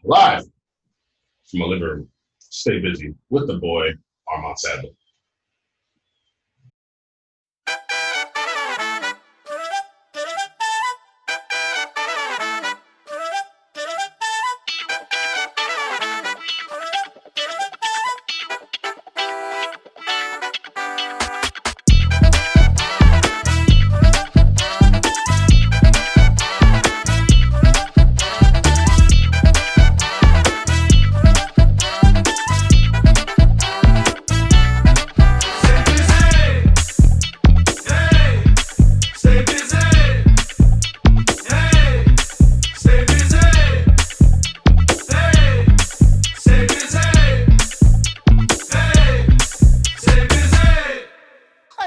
Live from my living room. Stay busy with the boy, Armand Sadler.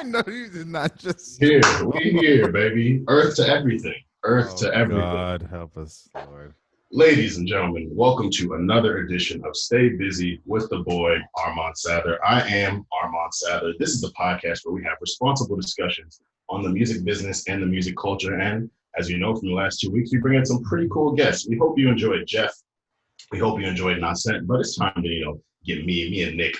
No, you did not just Here, we here, baby. Earth to everything. Earth to everything. God help us, Lord. Ladies and gentlemen, welcome to another edition of Stay Busy with the boy, Armand Sadler. I am Armand Sadler. This is the podcast where we have responsible discussions on the music business and the music culture. And as you know from the last 2 weeks, we bring in some pretty cool guests. We hope you enjoyed Jeff. We hope you enjoyed Nascent, but it's time to, get me and Nick,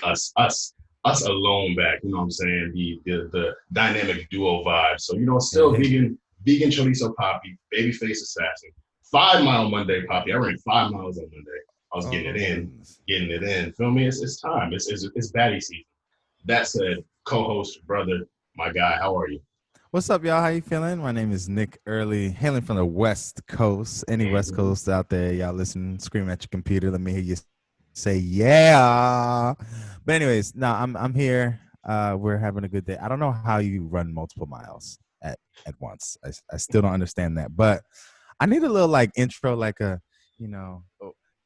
us alone back, you know what I'm saying? The dynamic duo vibe. So, still vegan chorizo poppy, babyface assassin, 5 Mile Monday poppy. I ran 5 miles on Monday. I was getting it in. Feel me? It's time. It's baddie season. That said, co-host, brother, my guy, how are you? What's up, y'all? How you feeling? My name is Nick Early, hailing from the West Coast. Any West Coast out there, y'all listening, scream at your computer. Let me hear you say yeah. But anyways, no, I'm here. We're having a good day. I don't know how you run multiple miles at once. I still don't understand that. But I need a little intro,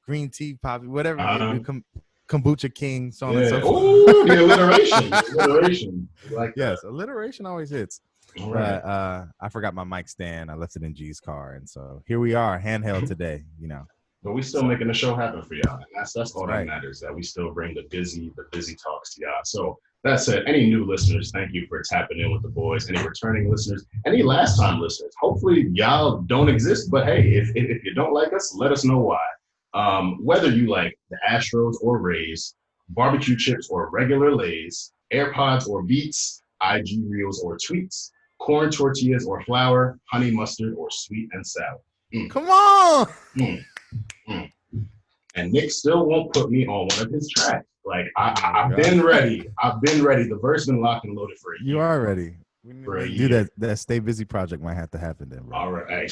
green tea, poppy, whatever. Kombucha king, so on and so forth. Ooh, the alliteration. Yes, alliteration always hits. All right. But I forgot my mic stand. I left it in G's car, and so here we are, handheld today. But we still making the show happen for y'all. And that's all that matters, that we still bring the busy talks to y'all. So that said, any new listeners, thank you for tapping in with the boys. Any returning listeners, any last time listeners, hopefully y'all don't exist. But hey, if you don't like us, let us know why. Whether you like the Astros or Rays, barbecue chips or regular Lays, AirPods or Beats, IG Reels or tweets, corn tortillas or flour, honey mustard or sweet and sour. Come on! And Nick still won't put me on one of his tracks. I've been ready. The verse been locked and loaded for a year. You are ready. We need to do that Stay Busy project might have to happen then, bro. All right.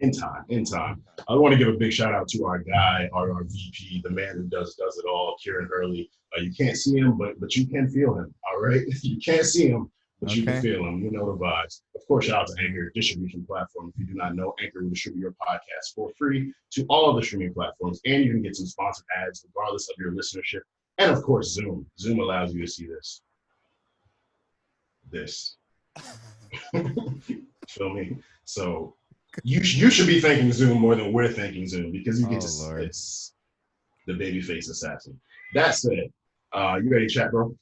In time. I want to give a big shout out to our guy, our VP, the man who does it all, Kieran Hurley. You can't see him, but you can feel him. All right. You can't see him, but you can feel him. You know the vibes. Of course, shout out to Anchor distribution platform. If you do not know, Anchor will distribute your podcast for free to all of the streaming platforms, and you can get some sponsored ads regardless of your listenership. And of course, Zoom. Zoom allows you to see this. Feel me? So you should be thanking Zoom more than we're thanking Zoom, because you get it's the babyface assassin. That said, you ready to chat, bro?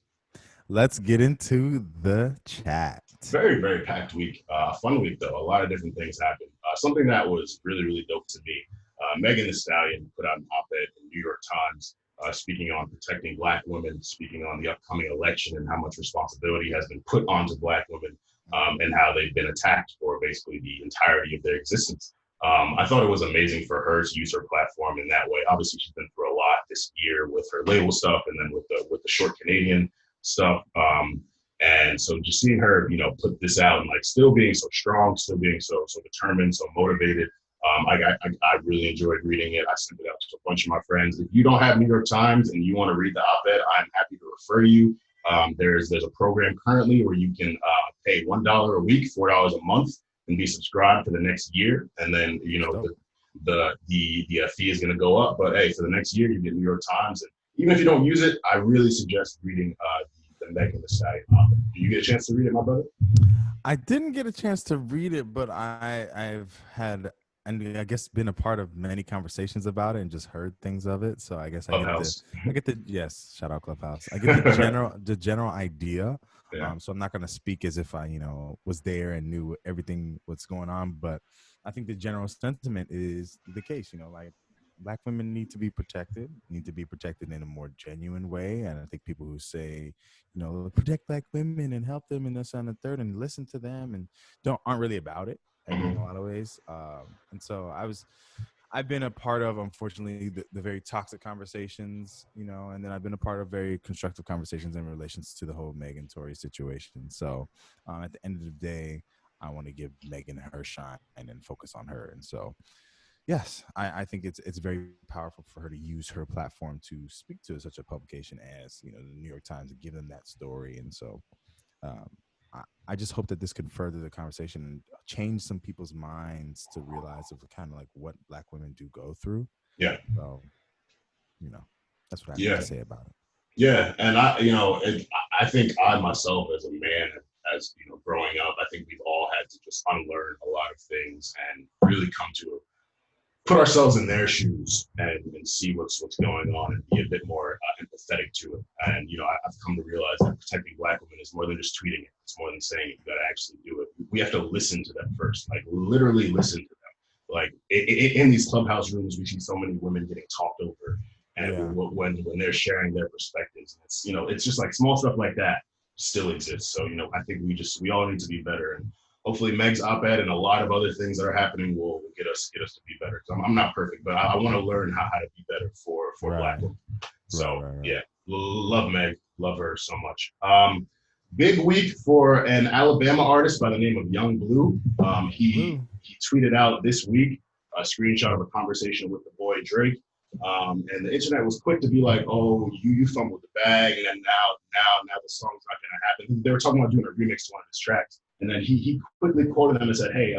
Let's get into the chat. Very, very packed week. Fun week, though. A lot of different things happened. Something that was really, really dope to me. Megan Thee Stallion put out an op-ed in New York Times speaking on protecting Black women, speaking on the upcoming election and how much responsibility has been put onto Black women and how they've been attacked for basically the entirety of their existence. I thought it was amazing for her to use her platform in that way. Obviously, she's been through a lot this year with her label stuff and then with the short Canadian stuff. And so just seeing her, put this out and still being so strong, still being so determined, so motivated. I really enjoyed reading it. I sent it out to a bunch of my friends. If you don't have New York Times and you want to read the op-ed, I'm happy to refer you. There's a program currently where you can pay $1 a week, $4 a month, and be subscribed for the next year. And then the fee is going to go up. But hey, for the next year, you get New York Times. And even if you don't use it, I really suggest reading the Megan Thee Stallion op-ed. Do you get a chance to read it, my brother? I didn't get a chance to read it, but I've had, and I guess, been a part of many conversations about it and just heard things of it. So I guess I get the yes, shout out Clubhouse. I get the general idea Yeah. So I'm not going to speak as if I, was there and knew everything what's going on. But I think the general sentiment is the case. Like Black women need to be protected in a more genuine way. And I think people who say, protect Black women and help them and this and the third and listen to them and aren't really about it in a lot of ways. And so I've been a part of, unfortunately, the very toxic conversations, and then I've been a part of very constructive conversations in relations to the whole Megan Tory situation. So at the end of the day, I want to give Megan her shine and focus on her. And so, yes, I think it's very powerful for her to use her platform to speak to such a publication as, the New York Times and give them that story. And so um, I just hope that this could further the conversation and change some people's minds to realize of kind of like what Black women do go through. Yeah. So, that's what I have Yeah. to say about it. Yeah. And I think I myself as a man, as growing up, I think we've all had to just unlearn a lot of things and really come to put ourselves in their shoes and see what's going on and be a bit more empathetic to it. And I've come to realize that protecting Black women is more than just tweeting it. It's more than saying it. You got to actually do it. We have to listen to them first, like literally listen to them. Like in these clubhouse rooms, we see so many women getting talked over, and when they're sharing their perspectives, it's just like small stuff like that still exists. So I think we all need to be better, and hopefully Meg's op-ed and a lot of other things that are happening will get us to be better. I'm not perfect, but I want to learn how to be better for Black women. So yeah, love Meg, love her so much. Big week for an Alabama artist by the name of Young Blue. He tweeted out this week a screenshot of a conversation with the boy Drake. And the internet was quick to be like, "Oh, you fumbled the bag," and then now the song's not gonna happen. They were talking about doing a remix to one of his tracks, and then he quickly quoted them and said, "Hey,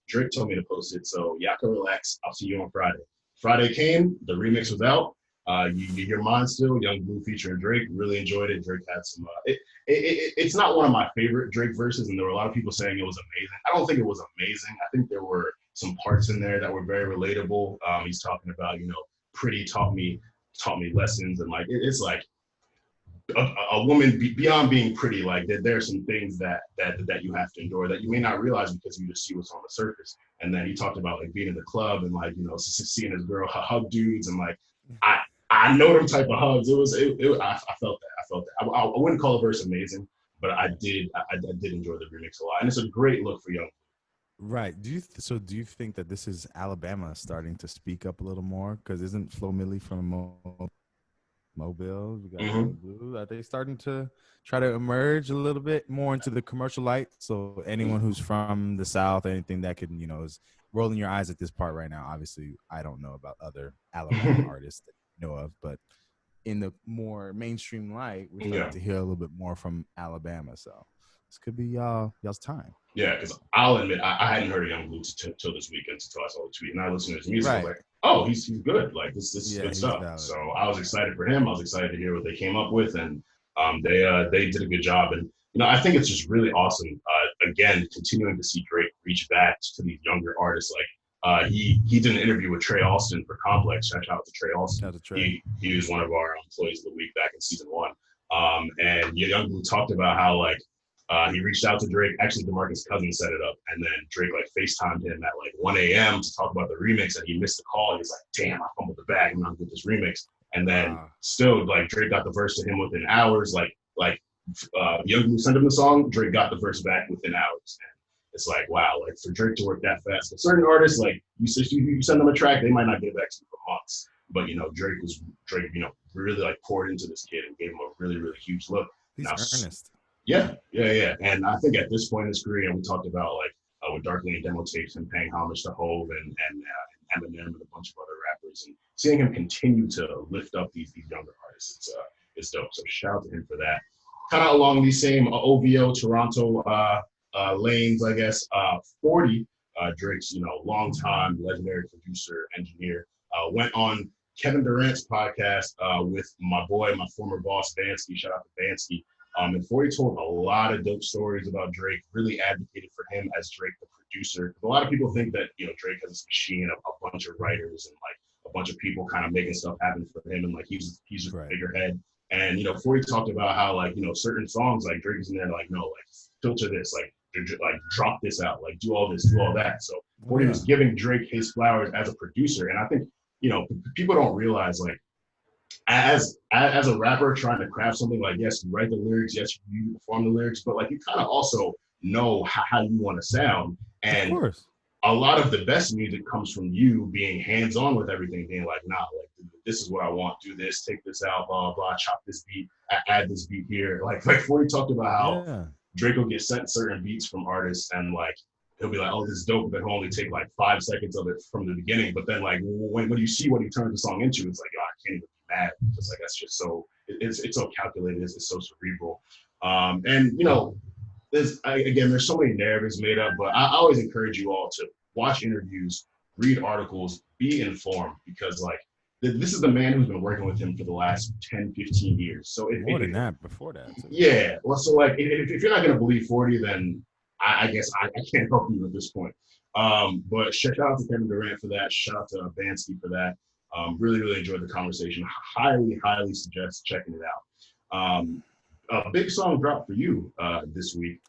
Drake told me to post it, so y'all can relax. I'll see you on Friday." Friday came, the remix was out. Your Mind Still, Young Blue featuring Drake. Really enjoyed it. Drake had some. It's not one of my favorite Drake verses, and there were a lot of people saying it was amazing. I don't think it was amazing. I think there were some parts in there that were very relatable. He's talking about pretty taught me lessons, and like it's like a woman beyond being pretty, like there are some things that you have to endure that you may not realize because you just see what's on the surface. And then he talked about like being in the club and like seeing his girl hug dudes, and like I know them type of hugs. I felt that. I wouldn't call the verse amazing, but I did enjoy the remix a lot, and it's a great look for Young. Right. Do you think that this is Alabama starting to speak up a little more? Because isn't Flo Milli from Mobile? We got Young Blue. Are they starting to try to emerge a little bit more into the commercial light? So anyone who's from the South, anything that can, is rolling your eyes at this part right now. Obviously, I don't know about other Alabama artists that you know of, but in the more mainstream light, we're starting to hear a little bit more from Alabama. So this could be y'all's time. Yeah, because I'll admit I hadn't heard of Young Blue till this weekend until I saw the tweet, and I listened to his music. I was like, oh, he's good. Like this is good stuff. Valid. So I was excited for him. I was excited to hear what they came up with, and they did a good job. And I think it's just really awesome. Again, continuing to see Drake reach back to these younger artists. Like he did an interview with Trey Austin for Complex. Shout out to Trey Austin. He was one of our employees of the week back in season 1. And Young Blue talked about how like. He reached out to Drake. Actually, DeMarcus Cousins set it up, and then Drake like FaceTimed him at like 1 a.m. to talk about the remix, and he missed the call. He was like, "Damn, I fumbled the bag. I'm not good at this remix." And then still, like Drake got the verse to him within hours. Young Blue sent him the song. Drake got the verse back within hours. And it's like, wow, like for Drake to work that fast. For certain artists, like you send them a track, they might not get it back to you for months. But Drake really like poured into this kid and gave him a really, really huge look. He's earnest. Yeah. And I think at this point in his career, we talked about like with Dark Lane demo tapes and paying homage to Hove and Eminem and a bunch of other rappers, and seeing him continue to lift up these younger artists, it's dope. So shout out to him for that. Kind of along these same OVO Toronto lanes, I guess. 40, Drake's longtime legendary producer engineer, went on Kevin Durant's podcast with my former boss Bansky. Shout out to Bansky. And 40 told a lot of dope stories about Drake, really advocated for him as Drake, the producer. A lot of people think that, Drake has this machine of a bunch of writers and like a bunch of people kind of making stuff happen for him. And like, he's just a figurehead. And, you know, 40 talked about how, like, you know, certain songs, like Drake is in there, like, no, like, filter this, like drop this out, like do all this, do all that. So 40 was giving Drake his flowers as a producer. And I think, you know, people don't realize, like, as a rapper trying to craft something, like, yes, you write the lyrics, yes, you perform the lyrics, but like you kind of also know how you want to sound. And of course, a lot of the best music comes from you being hands-on with everything, being like, nah, like this is what I want, do this, take this out, blah, blah, chop this beat, add this beat here. Like 40 talked about how Drake will get sent certain beats from artists and like he'll be like, oh, this is dope, but he'll only take like 5 seconds of it from the beginning. But then like when you see what he turns the song into, it's like, oh, I can't even be mad. It's like that's just so it's so calculated, it's so cerebral. And you know, there's so many narratives made up, but I always encourage you all to watch interviews, read articles, be informed, because like this is the man who's been working with him for the last 10, 15 years. So more than that, before that. Too. Yeah. Well, so like if you're not going to believe 40, then I guess I can't help you at this point. But shout out to Kevin Durant for that. Shout out to Bansky for that. Really, really enjoyed the conversation. Highly suggest checking it out. A big song dropped for you this week.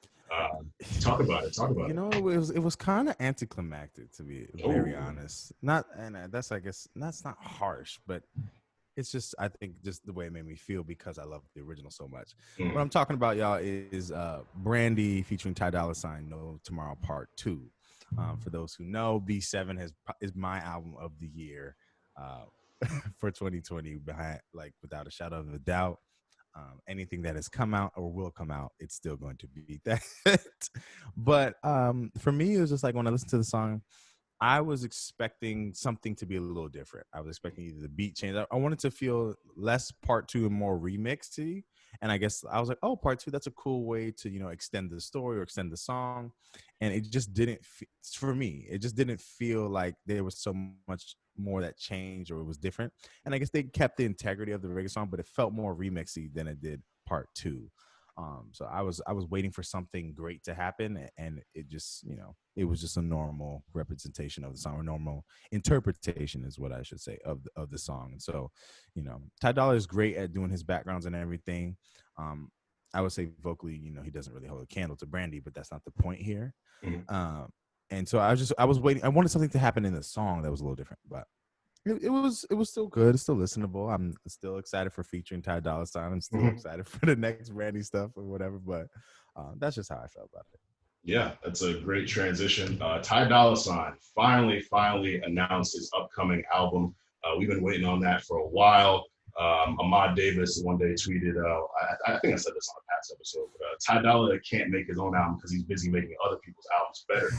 Talk about it. You know, it was kind of anticlimactic, to be very honest. Not, and that's, I guess, that's not harsh, but it's just, I think, just the way it made me feel because I love the original so much. What I'm talking about, y'all, is Brandy featuring Ty Dolla $ign, No Tomorrow Part 2. For those who know, B7 is my album of the year for 2020, without a shadow of a doubt. Anything that has come out or will come out, it's still going to beat that. But for me, it was just like when I listened to the song, I was expecting something to be a little different. I was expecting either the beat change. I wanted to feel less part 2 and more remixy. And I guess I was like, oh, part 2, that's a cool way to, you know, extend the story or extend the song. And it just didn't, for me, it just didn't feel like there was so much more that changed or it was different. And I guess they kept the integrity of the regular song, but it felt more remixy than it did part 2. So I was waiting for something great to happen, and it just, you know, it was just a normal representation of the song, or normal interpretation is what I should say of the song. And so, you know, Ty Dolla is great at doing his backgrounds and everything. I would say vocally, you know, he doesn't really hold a candle to Brandy, but that's not the point here. And so I was waiting. I wanted something to happen in the song that was a little different, but it was still good. It's still listenable. I'm still excited for featuring Ty Dolla $ign. I'm still excited for the next Brandy stuff or whatever. But that's just how I felt about it. Yeah, that's a great transition. Ty Dolla $ign finally announced his upcoming album. We've been waiting on that for a while. Ahmad Davis one day tweeted, I think I said this on a past episode, but Ty Dolla can't make his own album because he's busy making other people's albums better.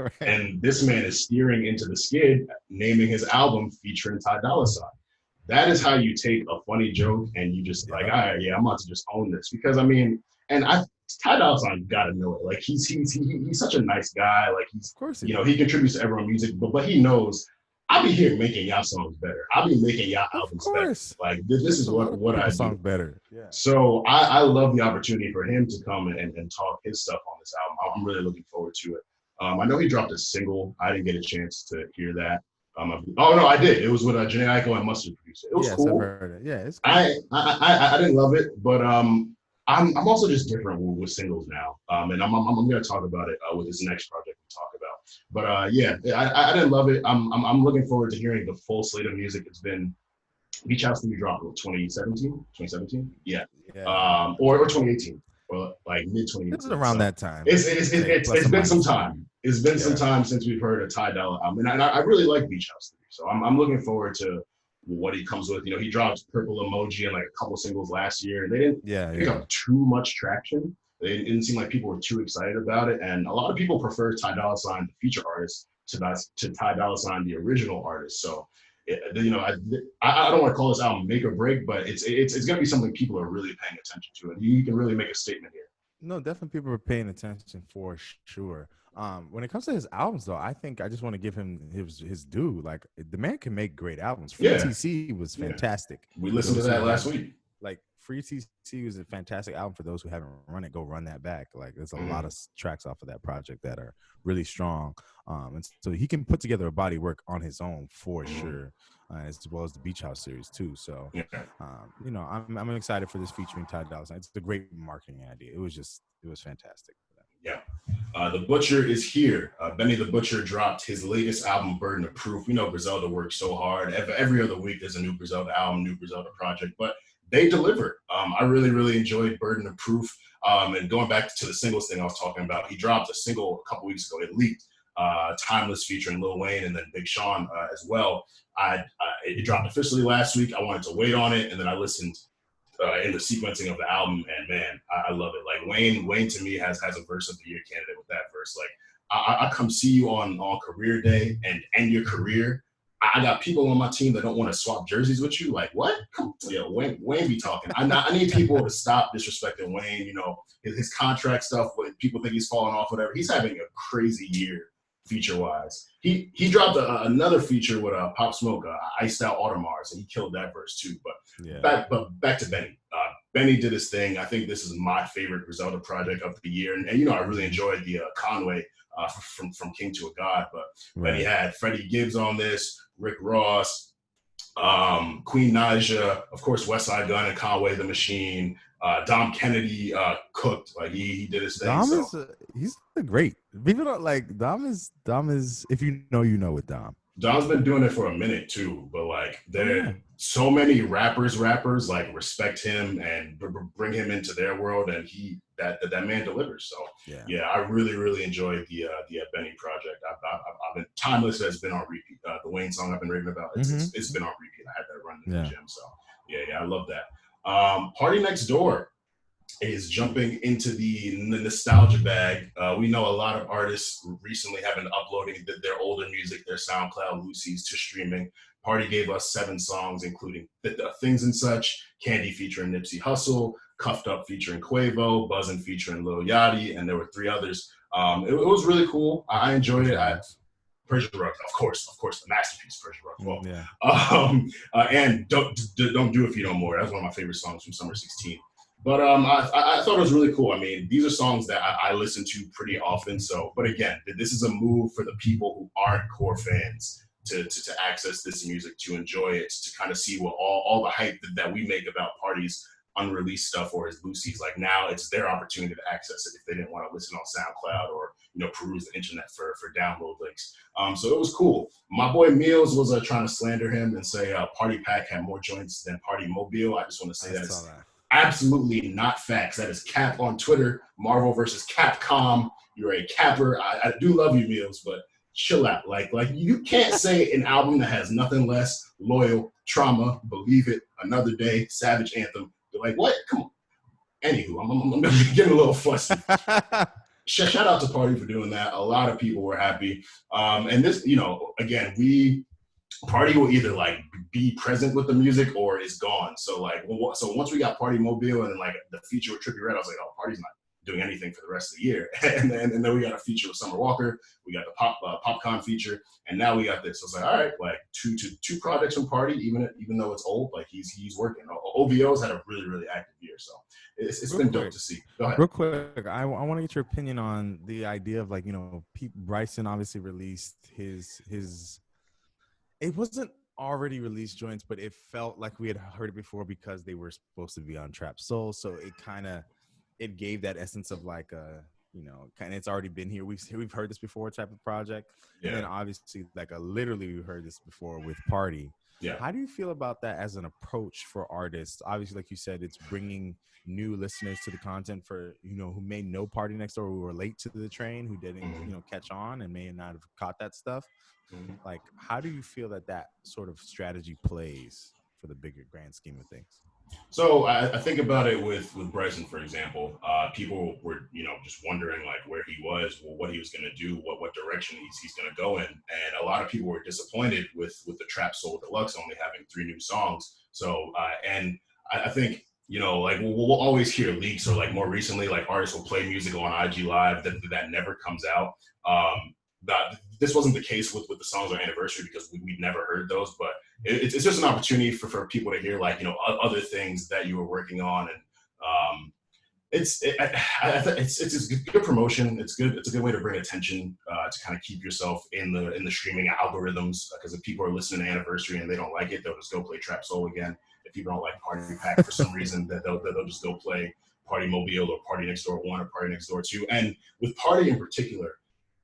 Right. And this man is steering into the skid, naming his album featuring Ty Dolla $ign. That is how you take a funny joke and you just like, all right, yeah, I'm about to just own this. Because I mean, and Ty Dolla $ign got to know it. Like he's such a nice guy. Like he's, of course, you know, he contributes to everyone's music, but he knows, I'll be here making y'all songs better. I'll be making y'all albums better. Like this is what I do. Songs better. Yeah. So I love the opportunity for him to come and talk his stuff on this album. I'm really looking forward to it. I know he dropped a single. I didn't get a chance to hear that. Oh no, I did. It was with Janae Aiko and Mustard produced it. It was cool. I've heard it. Yeah, it's cool. I didn't love it, but I'm also just different with singles now. And I'm going to talk about it with this next project we talk about. But yeah, I didn't love it. I'm looking forward to hearing the full slate of music. It's been Beach House 3 dropped in 2017? Yeah. Or 2018. Or like mid 2018. It's around that time. It's been some time. It's been some time since we've heard a Ty Dolla album. And I really like Beach House 3. So I'm looking forward to what he comes with. You know, he dropped Purple Emoji and like a couple singles last year. And they didn't pick up too much traction. They didn't seem like people were too excited about it. And a lot of people prefer Ty Dolla $ign, the feature artist, to Ty Dolla $ign, the original artist. So, you know, I don't want to call this album make or break, but it's going to be something people are really paying attention to. And you can really make a statement here. No, definitely people are paying attention for sure. When it comes to his albums, though, I think I just want to give him his due. Like, the man can make great albums. Free TC was fantastic. We listened to that last week. Like, Free TC was a fantastic album. For those who haven't run it, go run that back. Like, there's a lot of tracks off of that project that are really strong. And so he can put together a body work on his own for sure, as well as the Beach House series too. So, I'm excited for this featuring Ty Dolla $ign. It's a great marketing idea. It was fantastic. Yeah. The Butcher is here. Benny the Butcher dropped his latest album, Burden of Proof. We know Griselda works so hard. Every other week, there's a new Griselda album, new Griselda project, but they delivered. I really, really enjoyed Burden of Proof. And going back to the singles thing I was talking about, he dropped a single a couple weeks ago. It leaked. Timeless featuring Lil Wayne and then Big Sean as well. It dropped officially last week. I wanted to wait on it, and then I listened in the sequencing of the album, and man, I love it. Like Wayne to me has a verse of the year candidate with that verse. Like I come see you on career day and end your career. I got people on my team that don't want to swap jerseys with you. Like what? Come on, yeah, Wayne be talking. I need people to stop disrespecting Wayne. You know, his contract stuff. When people think he's falling off, whatever. He's having a crazy year feature wise. He dropped another feature with Pop Smoke, Iced Out Audemars, and he killed that verse too. But back to Benny. Benny did his thing. I think this is my favorite Griselda project of the year, and I really enjoyed the Conway from King to a God. But Benny had Freddie Gibbs on this, Rick Ross, Queen Naija, of course, West Side Gun and Conway the Machine. Dom Kennedy cooked. Like he did his thing. Dom he's great. People don't like Dom is if you know with Dom. Dom's been doing it for a minute too, but like there so many rappers like respect him and bring him into their world, and that man delivers. So yeah, I really enjoyed the Benny project. I've been Timeless has been on repeat. The Wayne song I've been raving about, it's been on repeat. I had that run in the gym, so yeah, I love that. Party Next Door is jumping into the nostalgia bag. We know a lot of artists recently have been uploading their older music, their SoundCloud Lucy's to streaming. Party gave us 7 songs, including Things and Such, Candy featuring Nipsey Hussle, Cuffed Up featuring Quavo, Buzzin' featuring Lil Yachty, and there were 3 others. It was really cool. I enjoyed it. Pressure Rug, of course, the masterpiece, Pressure Rug. Well, and Don't Do If You No More. That's one of my favorite songs from Summer 16. But I thought it was really cool. I mean, these are songs that I listen to pretty often. So, but again, this is a move for the people who aren't core fans to access this music, to enjoy it, to kind of see what all the hype that we make about Party's unreleased stuff or his Lucy's. Like now, it's their opportunity to access it if they didn't want to listen on SoundCloud or peruse the internet for download links. So it was cool. My boy Meals was trying to slander him and say Party Pack had more joints than Party Mobile. I just want to say that's absolutely not facts. That is cap on Twitter. Marvel versus Capcom. You're a capper. I do love you, Meals, but chill out. Like you can't say an album that has nothing less, Loyal, Trauma, Believe It, Another Day, Savage Anthem. You're like, what? Come on. Anywho, I'm getting a little fussy. Shout out to Party for doing that. A lot of people were happy. And this, again, Party will either like be present with the music or it's gone. So once we got Party Mobile and then like the feature with Trippie Redd, I was like, oh, Party's not doing anything for the rest of the year. and then we got a feature with Summer Walker. We got the Popcorn feature, and now we got this. So it's like, all right, like two projects from Party, even though it's old, like he's working. OVO's had a really, really active year, so it's been dope to see. Go ahead. Real quick, I want to get your opinion on the idea of like Bryson obviously released his. It wasn't already released joints, but it felt like we had heard it before because they were supposed to be on Trap Soul. So it gave that essence of like kind of it's already been here. We've heard this before type of project. Yeah. And then obviously literally we heard this before with Party. Yeah. How do you feel about that as an approach for artists? Obviously, like you said, it's bringing new listeners to the content for who may know Party Next Door, who were late to the train, who didn't catch on and may not have caught that stuff. Like, how do you feel that sort of strategy plays for the bigger grand scheme of things? So I think about it with Bryson, for example. People were, just wondering like where he was, what he was going to do, what direction he's going to go in. And a lot of people were disappointed with the Trap Soul Deluxe only having 3 new songs. So, and I think, like we'll always hear leaks or like more recently, like artists will play music on IG Live that never comes out. This wasn't the case with the songs on Anniversary because we'd never heard those, but it's just an opportunity for people to hear like, other things that you were working on. And It's good promotion. It's good. It's a good way to bring attention to kind of keep yourself in the streaming algorithms. Because if people are listening to Anniversary and they don't like it, they'll just go play Trap Soul again. If people don't like Party Pack for some reason, they'll just go play Party Mobile or Party Next Door 1 or Party Next Door 2. And with Party in particular,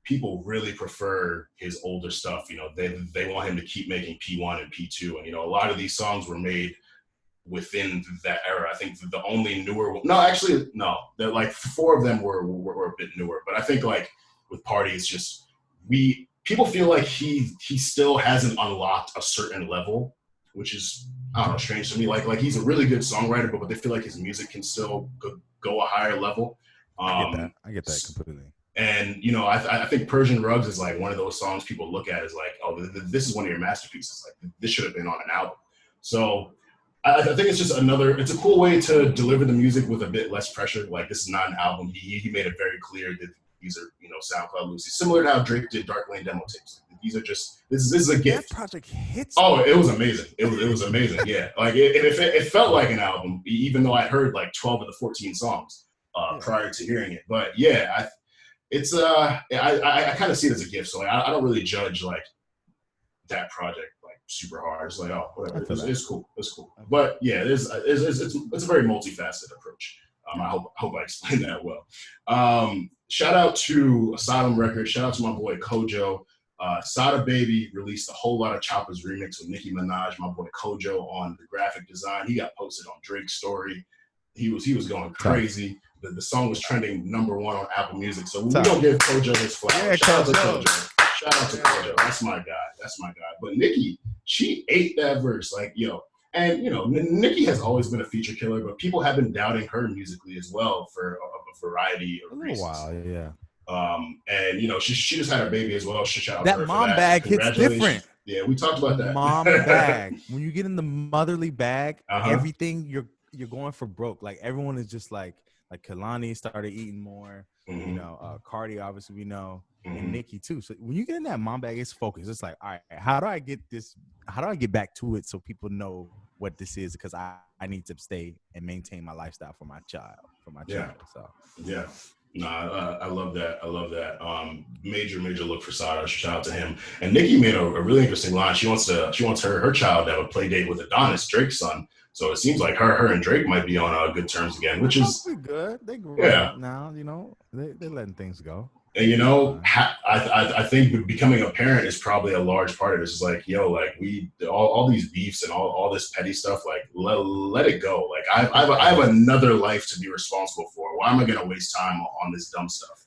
people really prefer his older stuff. You know, they want him to keep making P1 and P2. And, you know, a lot of these songs were made within that era. I think the only newer one, they're like 4 of them were a bit newer. But I think like with Party, it's just people feel like he still hasn't unlocked a certain level, which is, I don't know, strange to me. Like he's a really good songwriter, but they feel like his music can still go a higher level. I get that completely. And, you know, I think Persian Rugs is like one of those songs people look at as like, oh, this is one of your masterpieces. Like this should have been on an album. So I think it's just it's a cool way to deliver the music with a bit less pressure. Like this is not an album. He made it very clear that these are, you know, SoundCloud Lucy, similar to how Drake did Dark Lane demo tapes. These are just, this is a gift. That project hits. Oh, it was amazing. It was amazing. Yeah. Like it felt like an album, even though I heard like 12 of the 14 songs prior to hearing it. But yeah, I kind of see it as a gift. So like, I don't really judge like that project like super hard. It's like, oh, whatever. It's cool. It's cool. But yeah, it's a very multifaceted approach. I hope I explained that well. Shout out to Asylum Records. Shout out to my boy Kojo. Sada Baby released a whole lot of Chopper's remix with Nicki Minaj. My boy Kojo on the graphic design. He got posted on Drake's story. He was going crazy. The song was trending #1 on Apple Music. So we don't give Kojo his flowers. Yeah, Shout out to Kojo. Shout out to Kojo. That's my guy. But Nicki, she ate that verse. Like, yo. And, you know, Nicki has always been a feature killer, but people have been doubting her musically as well for a variety of reasons. A while, yeah. And, you know, she just had her baby as well. Shout out that to her mom for that. bag hits different. Yeah, we talked about that. Mom bag. When you get in the motherly bag, everything you're going for broke. Like everyone is just like Kalani started eating more. Mm-hmm. You know, Cardi obviously we know, and Nicki too. So when you get in that mom bag, it's focused. It's like, all right, how do I get this? How do I get back to it so people know what this is? Because I need to stay and maintain my lifestyle for my child. So yeah. No, I love that. Major look for Sada. Shout out to him. And Nicki made a really interesting line. She wants her child to have a play date with Adonis, Drake's son. So it seems like her and Drake might be on good terms again, which is good. They grew up now, you know. They're letting things go. And you know, I think becoming a parent is probably a large part of this. It's like, yo, like we all these beefs and all this petty stuff, like let it go. Like I have another life to be responsible for. Why am I gonna waste time on this dumb stuff?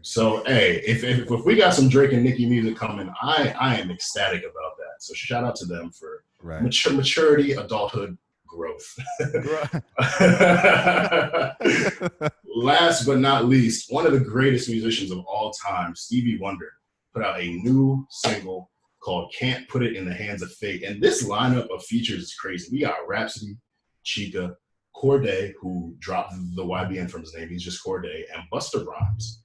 So hey, if we got some Drake and Nicki music coming, I am ecstatic about that. So shout out to them for maturity, adulthood, growth. Last but not least, one of the greatest musicians of all time, Stevie Wonder, put out a new single called Can't Put It in the Hands of Fate. And this lineup of features is crazy. We got Rhapsody, Chica, Corday, who dropped the YBN from his name. He's just Corday, and Busta Rhymes.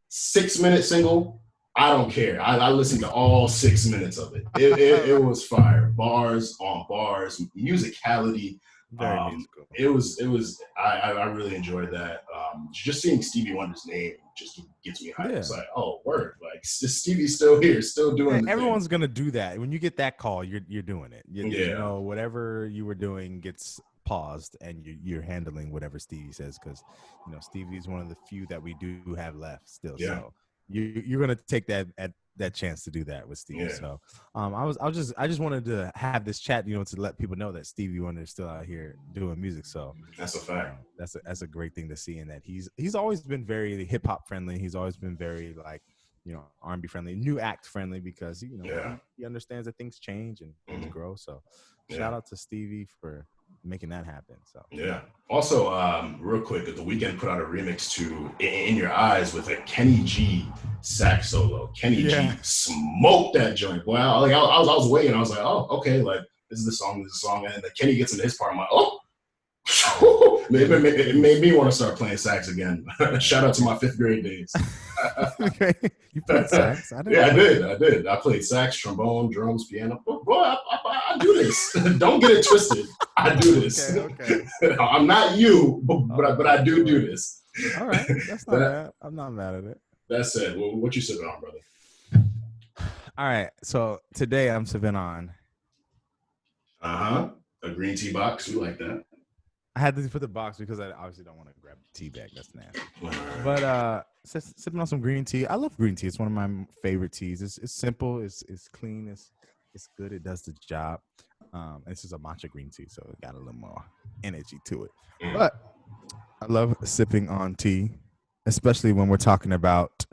6-minute single. I don't care. I listened to all 6 minutes of it. It was fire. Bars on bars, musicality. Very musical. It was. I really enjoyed that. Just seeing Stevie Wonder's name just gets me hyped. Yeah. It's like, oh, word! Like Stevie's still here, still doing. Everyone's gonna do that. When you get that call, you're doing it. You know, whatever you were doing gets paused, and you're handling whatever Stevie says, because you know Stevie's one of the few that we do have left still. Yeah. So you're gonna take that chance to do that with Stevie. Yeah. So I just wanted to have this chat, you know, to let people know that Stevie Wonder is still out here doing music. So that's a fact. That's a great thing to see, in that he's always been very hip hop friendly. He's always been very like, you know, R&B friendly, new act friendly, because you know he understands that things change and things grow. So shout out to Stevie for making that happen. So yeah. Also, real quick, The Weeknd put out a remix to "In Your Eyes" with a Kenny G sax solo. Kenny G smoked that joint. Boy, I was waiting. I was like, oh, okay, like this is the song. And then Kenny gets into his part. I'm like, oh, It made me want to start playing sax again. Shout out to my 5th grade days. Okay. You played sax? I did. I played sax, trombone, drums, piano. Boy, I do this. Don't get it twisted. I do this. Okay. I'm not you, but I do this. All right. That's not bad. I'm not mad at it. That said, what you sipping on, brother? All right. So today I'm sipping on. A green tea box. We like that. I had to put the box because I obviously don't want to grab the tea bag. That's nasty. But sipping on some green tea. I love green tea. It's one of my favorite teas. It's simple. It's clean. It's good. It does the job. This is a matcha green tea, so it got a little more energy to it. But I love sipping on tea, especially when we're talking about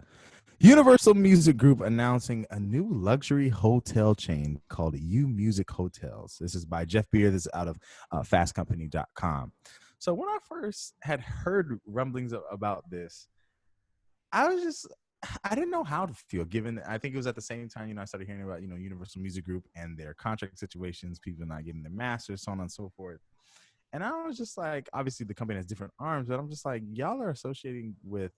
Universal Music Group announcing a new luxury hotel chain called U Music Hotels. This is by Jeff Beer. This is out of fastcompany.com. So when I first had heard rumblings about this, I didn't know how to feel, given I think it was at the same time, I started hearing about, Universal Music Group and their contract situations, people not getting their masters, so on and so forth. And I was just like, obviously the company has different arms, but I'm just like, y'all are associating with,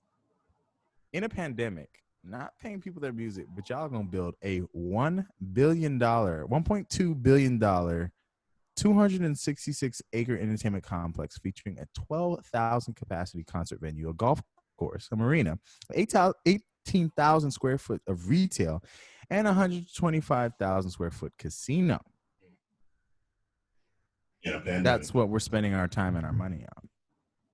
in a pandemic, not paying people their music, but y'all gonna build a $1.2 billion, 266-acre entertainment complex featuring a 12,000 capacity concert venue, a golf course, a marina, 18,000 square foot of retail, and 125,000 square foot casino. That's what we're spending our time and our money on.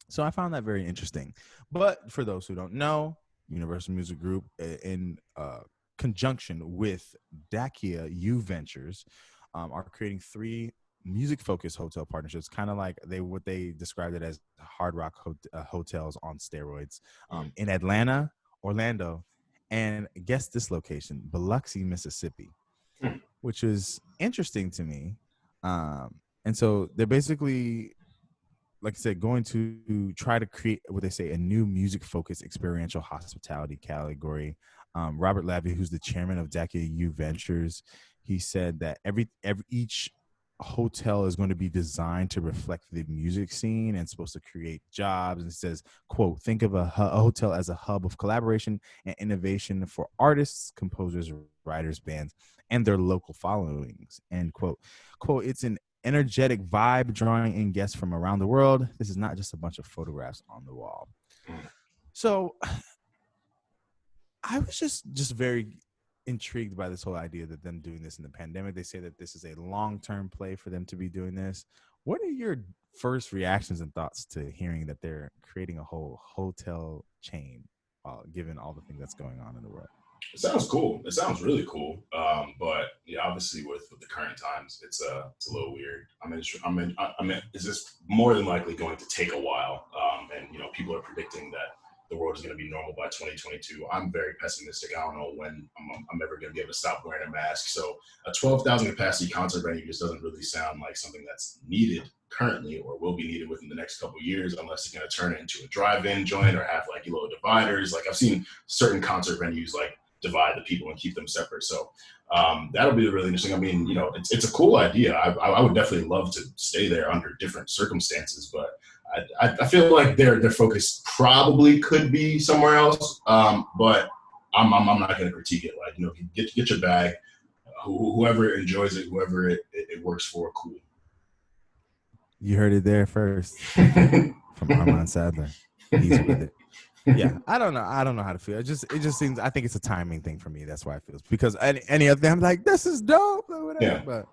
So I found that very interesting. But for those who don't know, Universal Music Group, in conjunction with Dacia U Ventures, are creating 3 music-focused hotel partnerships, kind of like what they described it as hard rock hotels on steroids, in Atlanta, Orlando, and guess this location, Biloxi, Mississippi, which is interesting to me. And so they're basically, like I said, going to try to create what they say a new music-focused experiential hospitality category. Robert Lavie, who's the chairman of Dacia U Ventures, he said that each hotel is going to be designed to reflect the music scene and supposed to create jobs. And it says, quote, think of a hotel as a hub of collaboration and innovation for artists, composers, writers, bands, and their local followings, end quote. Quote, it's an energetic vibe drawing in guests from around the world. This is not just a bunch of photographs on the wall. So I was just very intrigued by this whole idea that them doing this in the pandemic. They say that this is a long-term play for them to be doing this. What are your first reactions and thoughts to hearing that they're creating a whole hotel chain, given all the things that's going on in the world? It sounds cool. It sounds really cool. But yeah, obviously with the current times, it's a little weird. I mean, is this more than likely going to take a while? And people are predicting that the world is going to be normal by 2022. I'm very pessimistic. I don't know when I'm ever going to be able to stop wearing a mask. So a 12,000 capacity concert venue just doesn't really sound like something that's needed currently or will be needed within the next couple of years, unless it's going to turn it into a drive-in joint or have like little dividers. Like I've seen certain concert venues like divide the people and keep them separate. So that'll be really interesting. I mean, it's a cool idea. I would definitely love to stay there under different circumstances, but I feel like their focus probably could be somewhere else. But I'm not going to critique it. Like, get your bag. Whoever enjoys it, whoever it works for, cool. You heard it there first from Armand Sadler. He's with it. Yeah, I don't know how to feel. It just seems. I think it's a timing thing for me. That's why it feels. Because any other thing, I'm like, this is dope or whatever.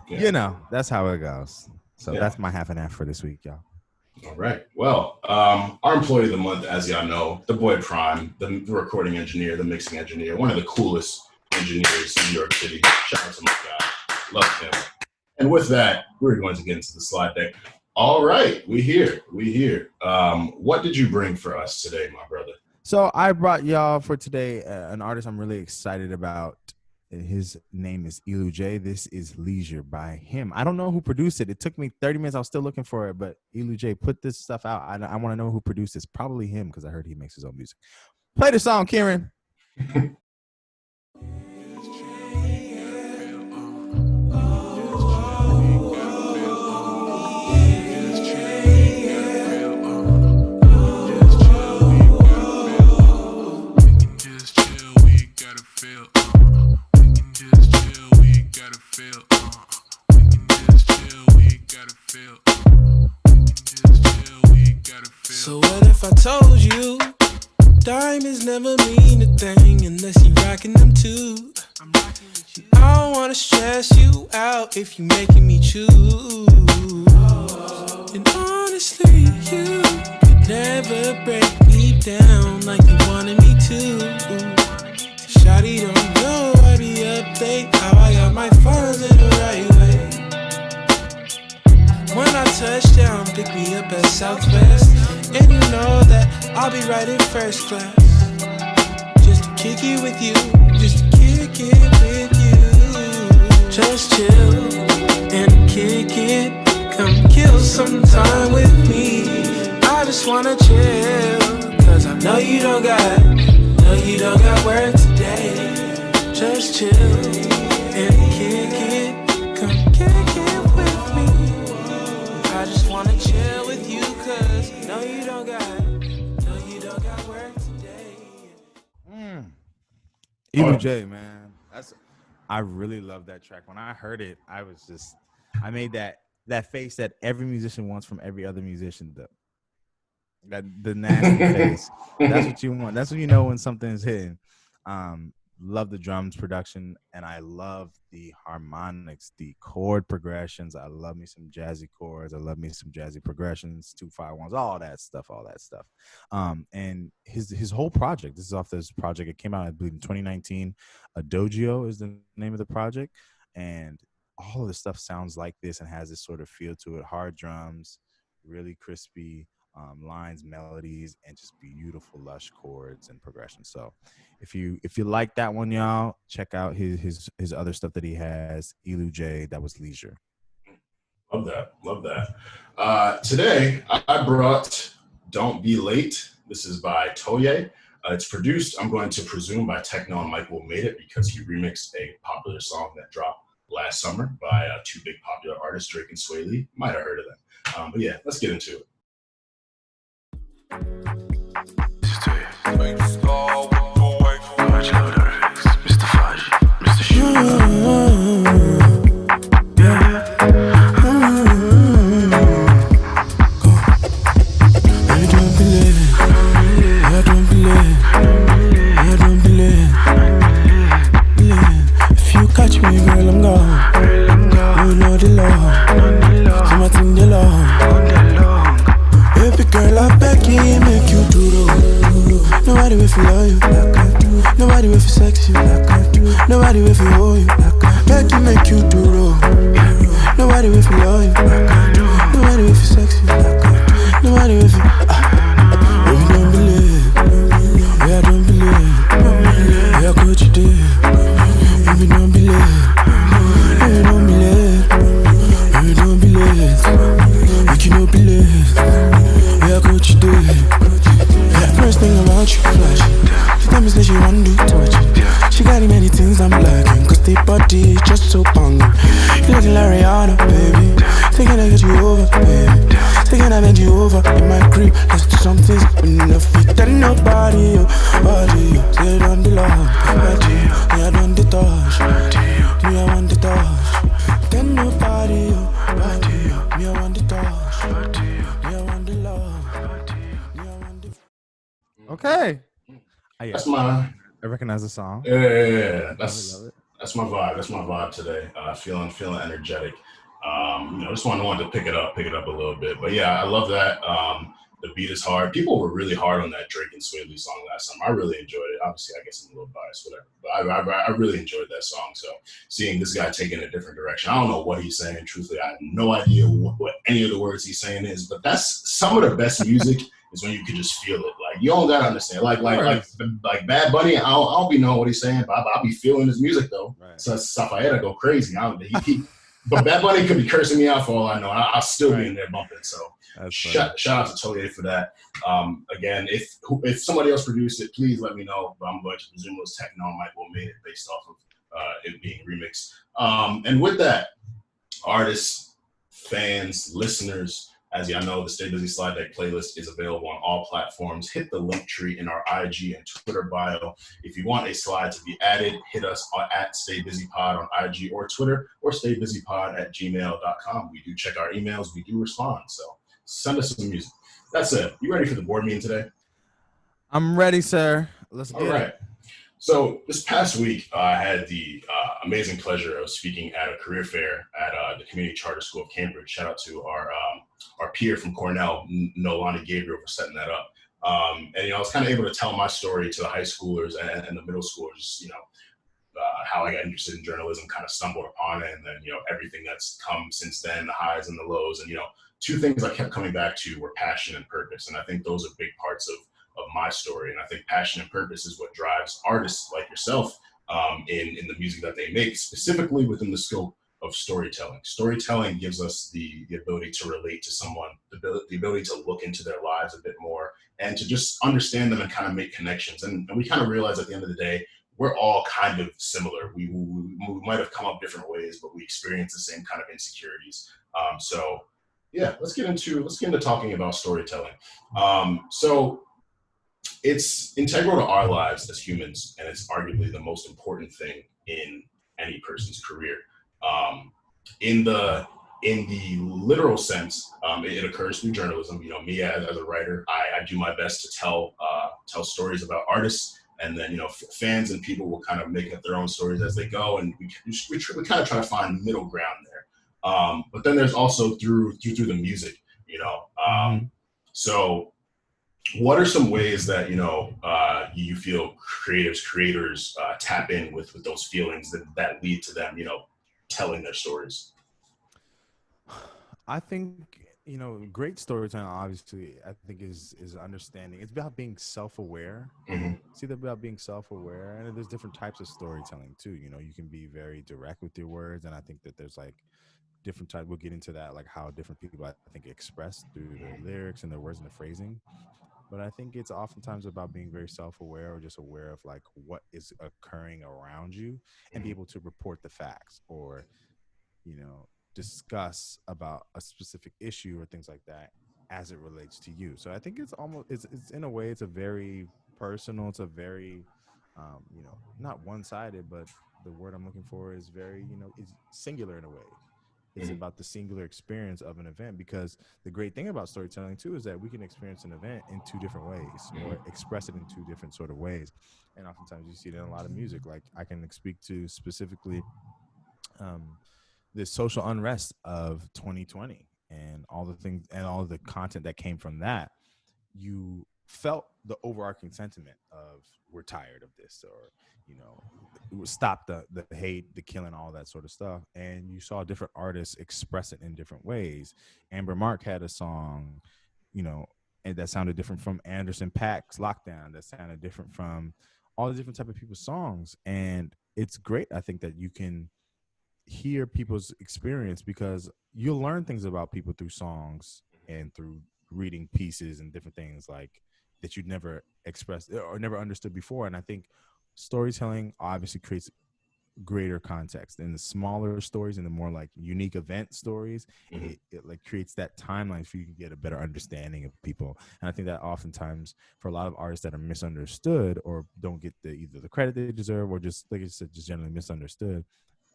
Yeah. But that's how it goes. So that's my half and half for this week, y'all. All right. Well, our employee of the month, as y'all know, the boy Prime, the recording engineer, the mixing engineer, one of the coolest engineers in New York City. Shout out to my guy. Love him. And with that, we're going to get into the slide deck. All right, we here. What did you bring for us today, my brother? So I brought y'all for today an artist I'm really excited about. His name is Elu J. This is Leisure by him. I don't know who produced it. It took me 30 minutes. I was still looking for it, but Elu J put this stuff out. I want to know who produced this. Probably him, because I heard he makes his own music. Play the song, Kieran. gotta feel. We can just chill, we ain't gotta feel. We can just chill, we ain't gotta feel. We can just chill, we ain't gotta feel. So what if I told you diamonds never mean a thing unless you rockin' them too? I don't wanna stress you out if you making me choose. And honestly, you could never break me down like you wanted me to. Shawty don't know I be up late, how I got my funds in the right way. When I touch down, pick me up at Southwest, and you know that I'll be right in first class. Just to kick it with you, just to kick it with you. Just chill and kick it, come kill some time with me. I just wanna chill, cause I know you don't got work today. Just chill and kick it, come kick it with me. I just wanna chill with you, cause no you don't got work today. Elu J, man. I really love that track. When I heard it, I made that face that every musician wants from every other musician. The nasty face. That's what you want. That's when you know when something is hitting. Love the drums production, and I love the harmonics, the chord progressions. I love me some jazzy chords. I love me some jazzy progressions, 2-5-1s, all that stuff. And his whole project. This is off this project. It came out, I believe, in 2019. Adagio is the name of the project, and all of the stuff sounds like this and has this sort of feel to it. Hard drums, really crispy lines, melodies, and just beautiful, lush chords and progressions. So, if you like that one, y'all, check out his other stuff that he has. Elu J, that was Leisure. Love that. Today I brought "Don't Be Late." This is by Toye. It's produced, I'm going to presume, by Techno and Michael Made It, because he remixed a popular song that dropped last summer by two big popular artists, Drake and Sway Lee. Might have heard of them. But yeah, let's get into it. If you catch me, girl, I'm gone. You know the law. So my thing the law. Baby girl, I beg you, make you do the. Nobody will feel you like I do. Nobody will feel sexy like I do. Nobody will feel hold you like I do. Beg you, make you do the. Nobody will feel you like I do. Nobody will feel sexy like I do. Nobody will feel. Baby, don't believe. Yeah, don't believe. Yeah, what you did. Baby, don't believe. Baby, don't believe. Baby, don't believe. Make you don't believe. Yeah, what you did. First thing about you, flash. She tell me that she want to touch it. She got many things I'm liking, cause the body is just so banging. You looking like Rihanna, baby. Thinking I get you over, baby. Thinking I bend you over in my crib. Let's do some things enough fit and nobody, body. Say it on the law, body. Me I don't the touch, me I want the touch. Then nobody, body. Me I want the touch, me I want the love. Okay. That's my. I recognize the song. Yeah. That's my vibe. That's my vibe today. Feeling energetic. Just wanted to pick it up a little bit. But yeah, I love that. The beat is hard. People were really hard on that Drake and Sway Lee song last summer. I really enjoyed it. Obviously, I guess I'm a little biased, whatever. But I really enjoyed that song. So seeing this guy taking a different direction, I don't know what he's saying. Truthfully, I have no idea what any of the words he's saying is. But that's some of the best music is when you can just feel it. Like you don't gotta understand. Like Bad Bunny, I don't be knowing what he's saying, but I'll be feeling his music though. Right. So Safaeda go crazy. But Bad Bunny could be cursing me out for all I know. I'll still be in there bumping. So shout out to Toye for that. Again, if somebody else produced it, please let me know. But I'm going to presume it was Techno and Michael Made It based off of it being remixed. And with that, artists, fans, listeners, As y'all know, the Stay Busy Slide Deck playlist is available on all platforms. Hit the link tree in our IG and Twitter bio. If you want a slide to be added, hit us at StayBusyPod on IG or Twitter, or staybusypod@gmail.com. We do check our emails. We do respond. So send us some music. That's it. You ready for the board meeting today? I'm ready, sir. Let's All get right. it. So this past week, I had the amazing pleasure of speaking at a career fair at the Community Charter School of Cambridge. Shout out to our peer from Cornell, Nolani Gabriel, for setting that up. And I was kind of able to tell my story to the high schoolers and the middle schoolers. How I got interested in journalism, kind of stumbled upon it, and then everything that's come since then, the highs and the lows. And two things I kept coming back to were passion and purpose, and I think those are big parts of my story. And I think passion and purpose is what drives artists like yourself in the music that they make, specifically within the scope of storytelling. Storytelling gives us the ability to relate to someone, the ability to look into their lives a bit more, and to just understand them and kind of make connections. And we kind of realize at the end of the day, we're all kind of similar. We might have come up different ways, but we experience the same kind of insecurities. So yeah, let's get into talking about storytelling. So it's integral to our lives as humans, and it's arguably the most important thing in any person's career. In the literal sense, it occurs through journalism. Me as a writer, I do my best to tell stories about artists, and then fans and people will kind of make up their own stories as they go, and we kind of try to find middle ground there. But then there's also through the music, So what are some ways that you feel creators tap in with those feelings that lead to them telling their stories? I think great storytelling, obviously, I think is understanding. It's about being self-aware. Mm-hmm. It's either about being self-aware, and there's different types of storytelling too. You can be very direct with your words, and I think that there's like different types. We'll get into that, like how different people I think express through their lyrics and their words and the phrasing. But I think it's oftentimes about being very self-aware, or just aware of like what is occurring around you, and be able to report the facts, or discuss about a specific issue or things like that as it relates to you. So I think it's in a way, it's a very personal, it's a very not one-sided, but the word I'm looking for is very is singular in a way. It's about the singular experience of an event, because the great thing about storytelling too is that we can experience an event in two different ways, or express it in two different sort of ways. And oftentimes you see it in a lot of music. Like I can speak to specifically the social unrest of 2020 and all the things and all the content that came from that. You felt the overarching sentiment of we're tired of this, or stop the hate, the killing, all that sort of stuff. And you saw different artists express it in different ways. Amber Mark had a song, and that sounded different from Anderson .Paak's Lockdown, that sounded different from all the different type of people's songs. And it's great, I think, that you can hear people's experience, because you'll learn things about people through songs and through reading pieces and different things like that you'd never expressed or never understood before. And I think storytelling obviously creates greater context in the smaller stories and the more like unique event stories. It like creates that timeline for you to get a better understanding of people. And I think that oftentimes for a lot of artists that are misunderstood or don't get either the credit they deserve, or just like I said, just generally misunderstood,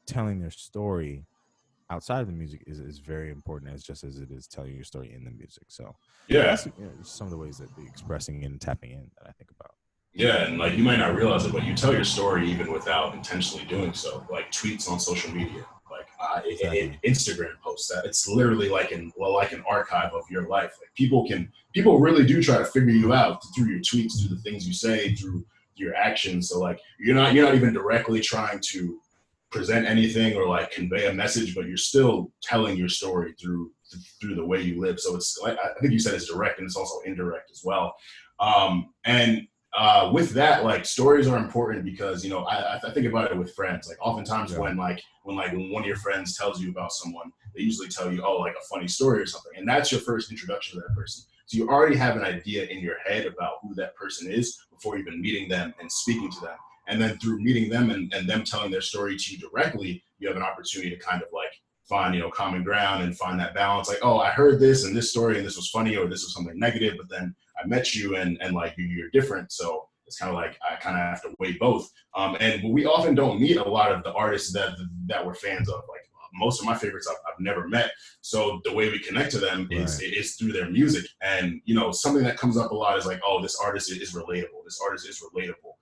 telling their story outside of the music is very important, as just as it is telling your story in the music. So that's some of the ways that the expressing and tapping in that I think about. Yeah, and like you might not realize it, but you tell your story even without intentionally doing so. Like tweets on social media, like Instagram posts. That it's literally like an archive of your life. Like people really do try to figure you out through your tweets, through the things you say, through your actions. So like you're not even directly trying to present anything or like convey a message, but you're still telling your story through the way you live. So it's like, I think you said it's direct, and it's also indirect as well. With that, like stories are important because, I think about it with friends. Like oftentimes when one of your friends tells you about someone, they usually tell you, like a funny story or something. And that's your first introduction to that person. So you already have an idea in your head about who that person is before even meeting them and speaking to them. And then through meeting them and them telling their story to you directly, you have an opportunity to kind of like find, you know, common ground and find that balance. Like, oh, I heard this and this story and this was funny or this was something negative, but then I met you and like you're different. So it's kind of like I kind of have to weigh both. And we often don't meet a lot of the artists that we're fans of. Like most of my favorites I've never met. So the way we connect to them is through their music. And, you know, something that comes up a lot is like, oh, this artist is relatable. This artist is relatable.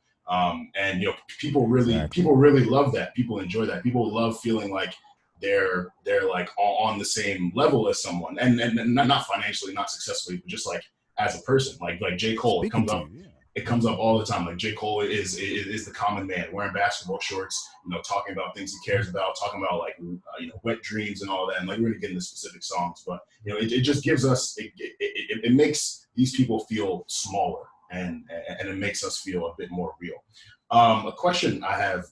And, you know, people really love that. People enjoy that. People love feeling like they're like on the same level as someone, and not financially, not successfully, but just like as a person. Like J. Cole, it comes up all the time. Like J. Cole is the common man wearing basketball shorts, you know, talking about things he cares about, talking about like, you know, wet dreams and all that. And like, we're gonna get into specific songs, but you know, it just gives us, it makes these people feel smaller, and it makes us feel a bit more real. A question I have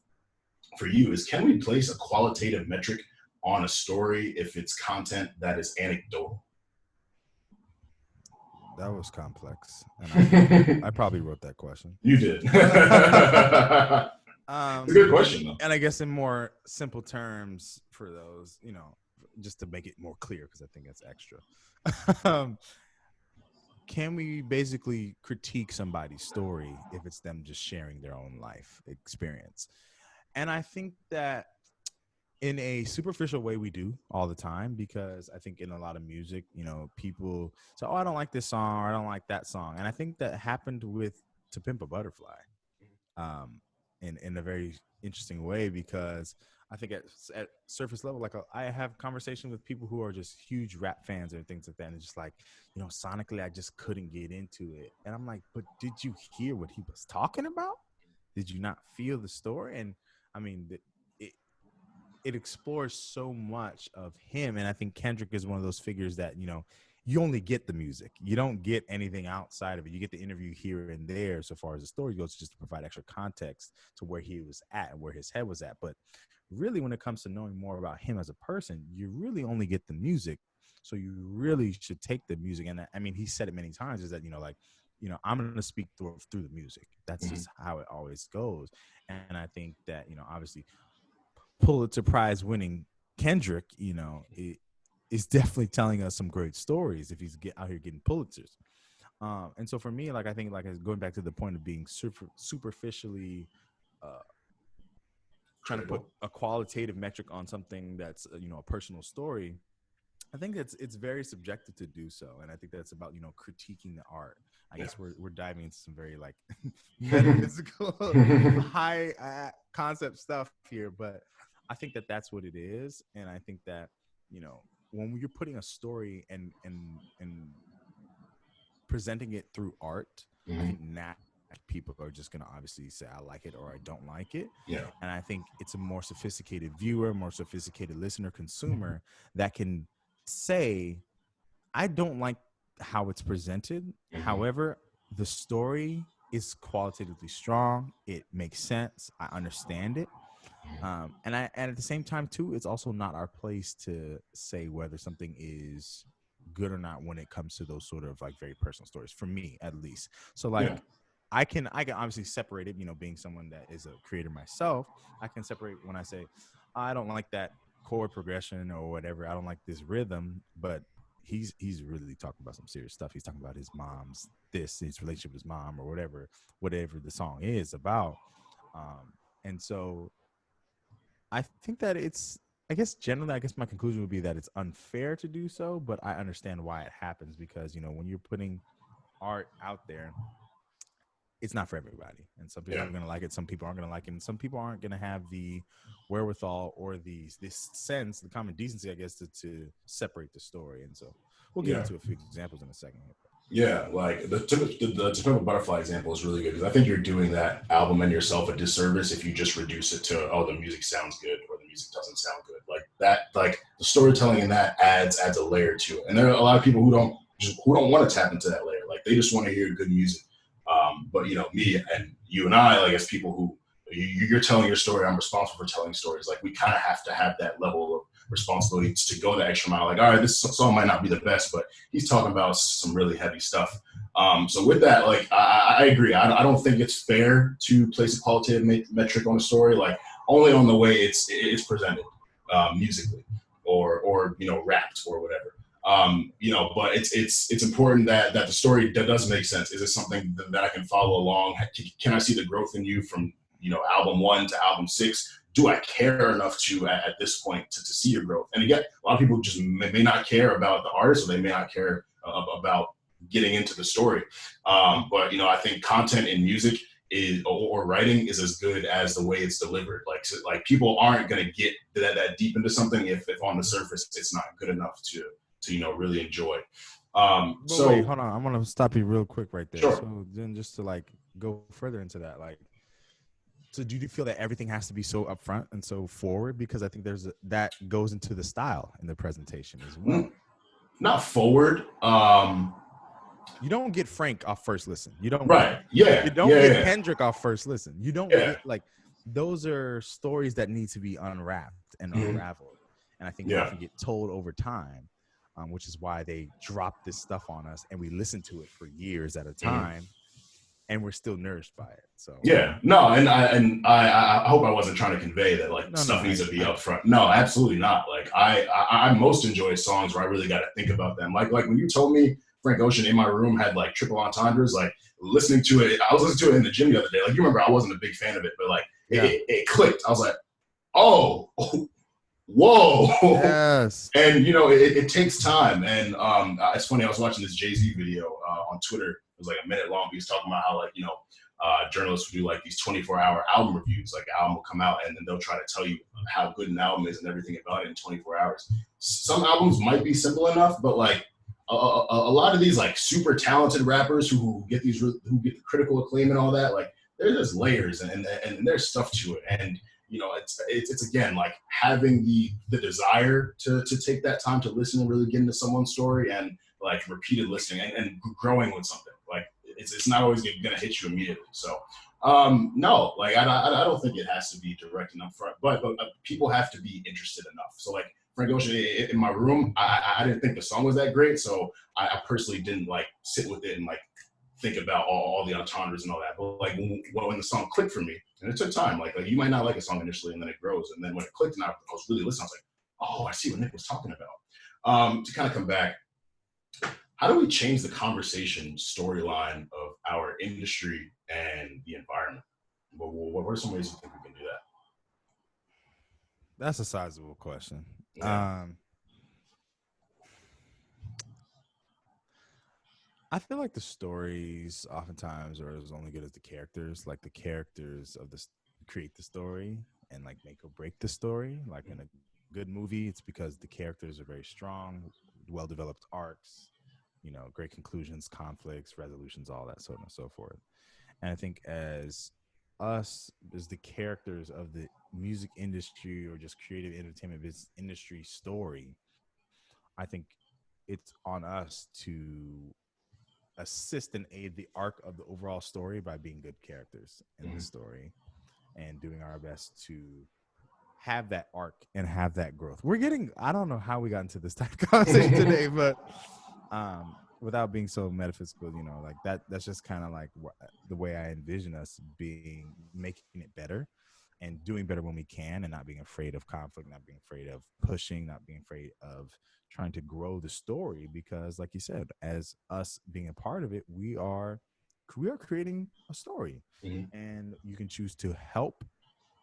for you is, can we place a qualitative metric on a story if it's content that is anecdotal? That was complex. And I probably wrote that question. You did. It's a good question, though. And I guess in more simple terms for those, you know, just to make it more clear, because I think that's extra. Can we basically critique somebody's story if it's them just sharing their own life experience? And I think that in a superficial way we do all the time, because I think in a lot of music, you know, people say, oh, I don't like this song or I don't like that song. And I think that happened with To Pimp a Butterfly in a very interesting way, because I think at surface level, like I have conversation with people who are just huge rap fans and things like that. And it's just like, you know, sonically, I just couldn't get into it. And I'm like, but did you hear what he was talking about? Did you not feel the story? And I mean, it explores so much of him. And I think Kendrick is one of those figures that, you know, you only get the music. You don't get anything outside of it. You get the interview here and there so far as the story goes, just to provide extra context to where he was at and where his head was at. But really, when it comes to knowing more about him as a person, you really only get the music. So you really should take the music. And I mean, he said it many times, is that, you know, like, you know, I'm going to speak through the music. That's just how it always goes. And I think that, you know, obviously Pulitzer Prize winning Kendrick, you know, is definitely telling us some great stories if he's out here getting Pulitzers. And so for me, like, I think, like, going back to the point of being superficially trying to put a qualitative metric on something that's, you know, a personal story, I think it's very subjective to do so. And I think that's about, you know, critiquing the art. I guess we're diving into some very like metaphysical, high concept stuff here, but I think that that's what it is. And I think that, you know, when you're putting a story and presenting it through art, I think people are just going to obviously say, I like it or I don't like it. Yeah. And I think it's a more sophisticated viewer, more sophisticated listener, consumer that can say, I don't like how it's presented. However, the story is qualitatively strong. It makes sense. I understand it. And at the same time too, it's also not our place to say whether something is good or not when it comes to those sort of like very personal stories, for me at least. So like I can obviously separate it, you know, being someone that is a creator myself, I can separate when I say I don't like that chord progression or whatever, I don't like this rhythm, but he's really talking about some serious stuff. He's talking about his mom's his relationship with his mom, or whatever the song is about. And so I think that I guess my conclusion would be that it's unfair to do so, but I understand why it happens, because, you know, when you're putting art out there, it's not for everybody. And some people are going to like it. Some people aren't going to like it. And some people aren't going to have the wherewithal or this sense, the common decency, I guess, to separate the story. And so we'll get into a few examples in a second. Yeah, like the To Pimp a Butterfly example is really good, because I think you're doing that album and yourself a disservice if you just reduce it to, oh, the music sounds good or the music doesn't sound good. Like that, like the storytelling in that adds a layer to it. And there are a lot of people who don't want to tap into that layer. Like they just want to hear good music. But, you know, me and you and I, like, as people who you're telling your story, I'm responsible for telling stories. Like we kind of have to have that level of responsibility to go the extra mile. Like, all right, this song might not be the best, but he's talking about some really heavy stuff. So with that, like, I agree. I don't think it's fair to place a qualitative metric on a story, like only on the way it's presented musically. or rapped or whatever. But it's important that the story that does make sense. Is it something that I can follow along? Can I see the growth in you from album 1 to album 6? Do I care enough to at this point to see your growth? And again, a lot of people just may not care about the artist, or they may not care about getting into the story. But I think content in music or writing is as good as the way it's delivered. Like people aren't going to get that deep into something if on the surface it's not good enough to really enjoy. So wait, hold on, I'm gonna stop you real quick right there. Sure. So then, just to go further into that, so do you feel that everything has to be so upfront and so forward? Because I think that goes into the style in the presentation as well. Not forward. You don't get Frank off first listen. You don't. Right. Yeah. You don't get Kendrick off first listen. You don't get those are stories that need to be unwrapped and unraveled. And I think they often get told over time, which is why they drop this stuff on us and we listen to it for years at a time, and we're still nourished by it. So I hope I wasn't trying to convey that stuff needs to be upfront. No, absolutely not. I most enjoy songs where I really got to think about them. Like when you told me Frank Ocean in My Room had triple entendres, listening to it, I was listening to it in the gym the other day. You remember I wasn't a big fan of it, but it clicked. I was like, oh, whoa. Yes. And it takes time. And it's funny, I was watching this Jay-Z video on Twitter. It was a minute long. He was talking about how journalists would do these 24-hour album reviews. An album will come out and then they'll try to tell you how good an album is and everything about it in 24 hours. Some albums might be simple enough, but a lot of these super talented rappers who get the critical acclaim and all that, there's layers and there's stuff to it. And it's again having the desire to take that time to listen and really get into someone's story, and repeated listening and growing with something. It's not always gonna hit you immediately. So no, I don't think it has to be direct and upfront, but people have to be interested enough. So Frank Ocean in My Room, I didn't think the song was that great, so I personally didn't sit with it and think about all the entendres and all that. But when the song clicked for me, and it took time, you might not like a song initially and then it grows, and then when it clicked and I was really listening, I was like, oh, I see what Nick was talking about. To kind of come back, how do we change the conversation storyline of our industry and the environment? What are some ways you think we can do that? That's a sizable question. Yeah. I feel like the stories oftentimes are as only good as the characters. The characters of create the story and make or break the story. In a good movie, it's because the characters are very strong, well-developed arcs, great conclusions, conflicts, resolutions, all that sort of and so forth. And I think as the characters of the music industry or just creative entertainment business industry story, I think it's on us to assist and aid the arc of the overall story by being good characters in the story and doing our best to have that arc and have that growth. I don't know how we got into this type of conversation today, but without being so metaphysical, that's just kind of the way I envision us making it better and doing better when we can, and not being afraid of conflict, not being afraid of pushing, not being afraid of trying to grow the story. Because like you said, as us being a part of it, we are creating a story, and you can choose to help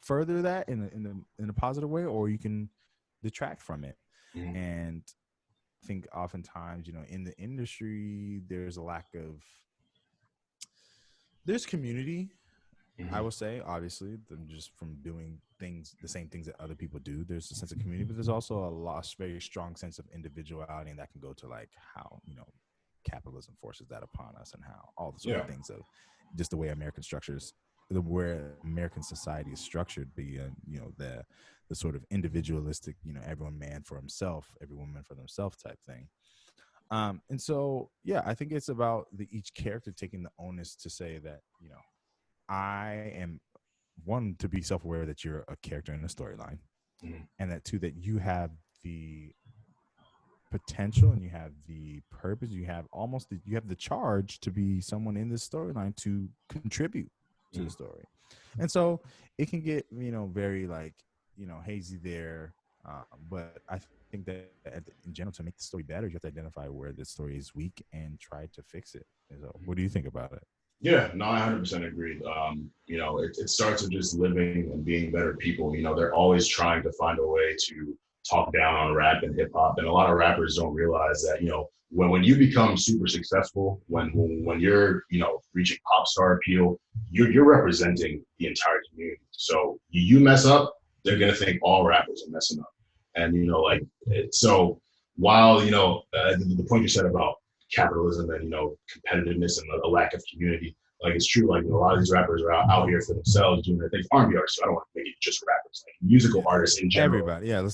further that in a positive way, or you can detract from it. And I think oftentimes, in the industry, there's community. I will say, obviously, just from doing the same things that other people do, there's a sense of community, but there's also a very strong sense of individuality, and that can go to how capitalism forces that upon us, and how all the sort of things of just the way where American society is structured, the sort of individualistic, everyone man for himself, every woman for themselves type thing. And so, I think it's about each character taking the onus to say that, I am, one, to be self-aware that you're a character in a storyline, and that two, that you have the potential and you have the purpose, you have the charge to be someone in this storyline to contribute to the story. And so it can get, very hazy there. But I think that in general, to make the story better, you have to identify where the story is weak and try to fix it. So, what do you think about it? Yeah, no, I 100% agree. It starts with just living and being better people. They're always trying to find a way to talk down on rap and hip hop, and a lot of rappers don't realize that when you become super successful, when you're reaching pop star appeal, you're representing the entire community. So you mess up, they're gonna think all rappers are messing up, and so while the point you said about capitalism and competitiveness and a lack of community. Like it's true. Like a lot of these rappers are out here for themselves doing their things. R&B artists. So I don't want to make it just rappers. Like musical artists in general. Everybody, yeah.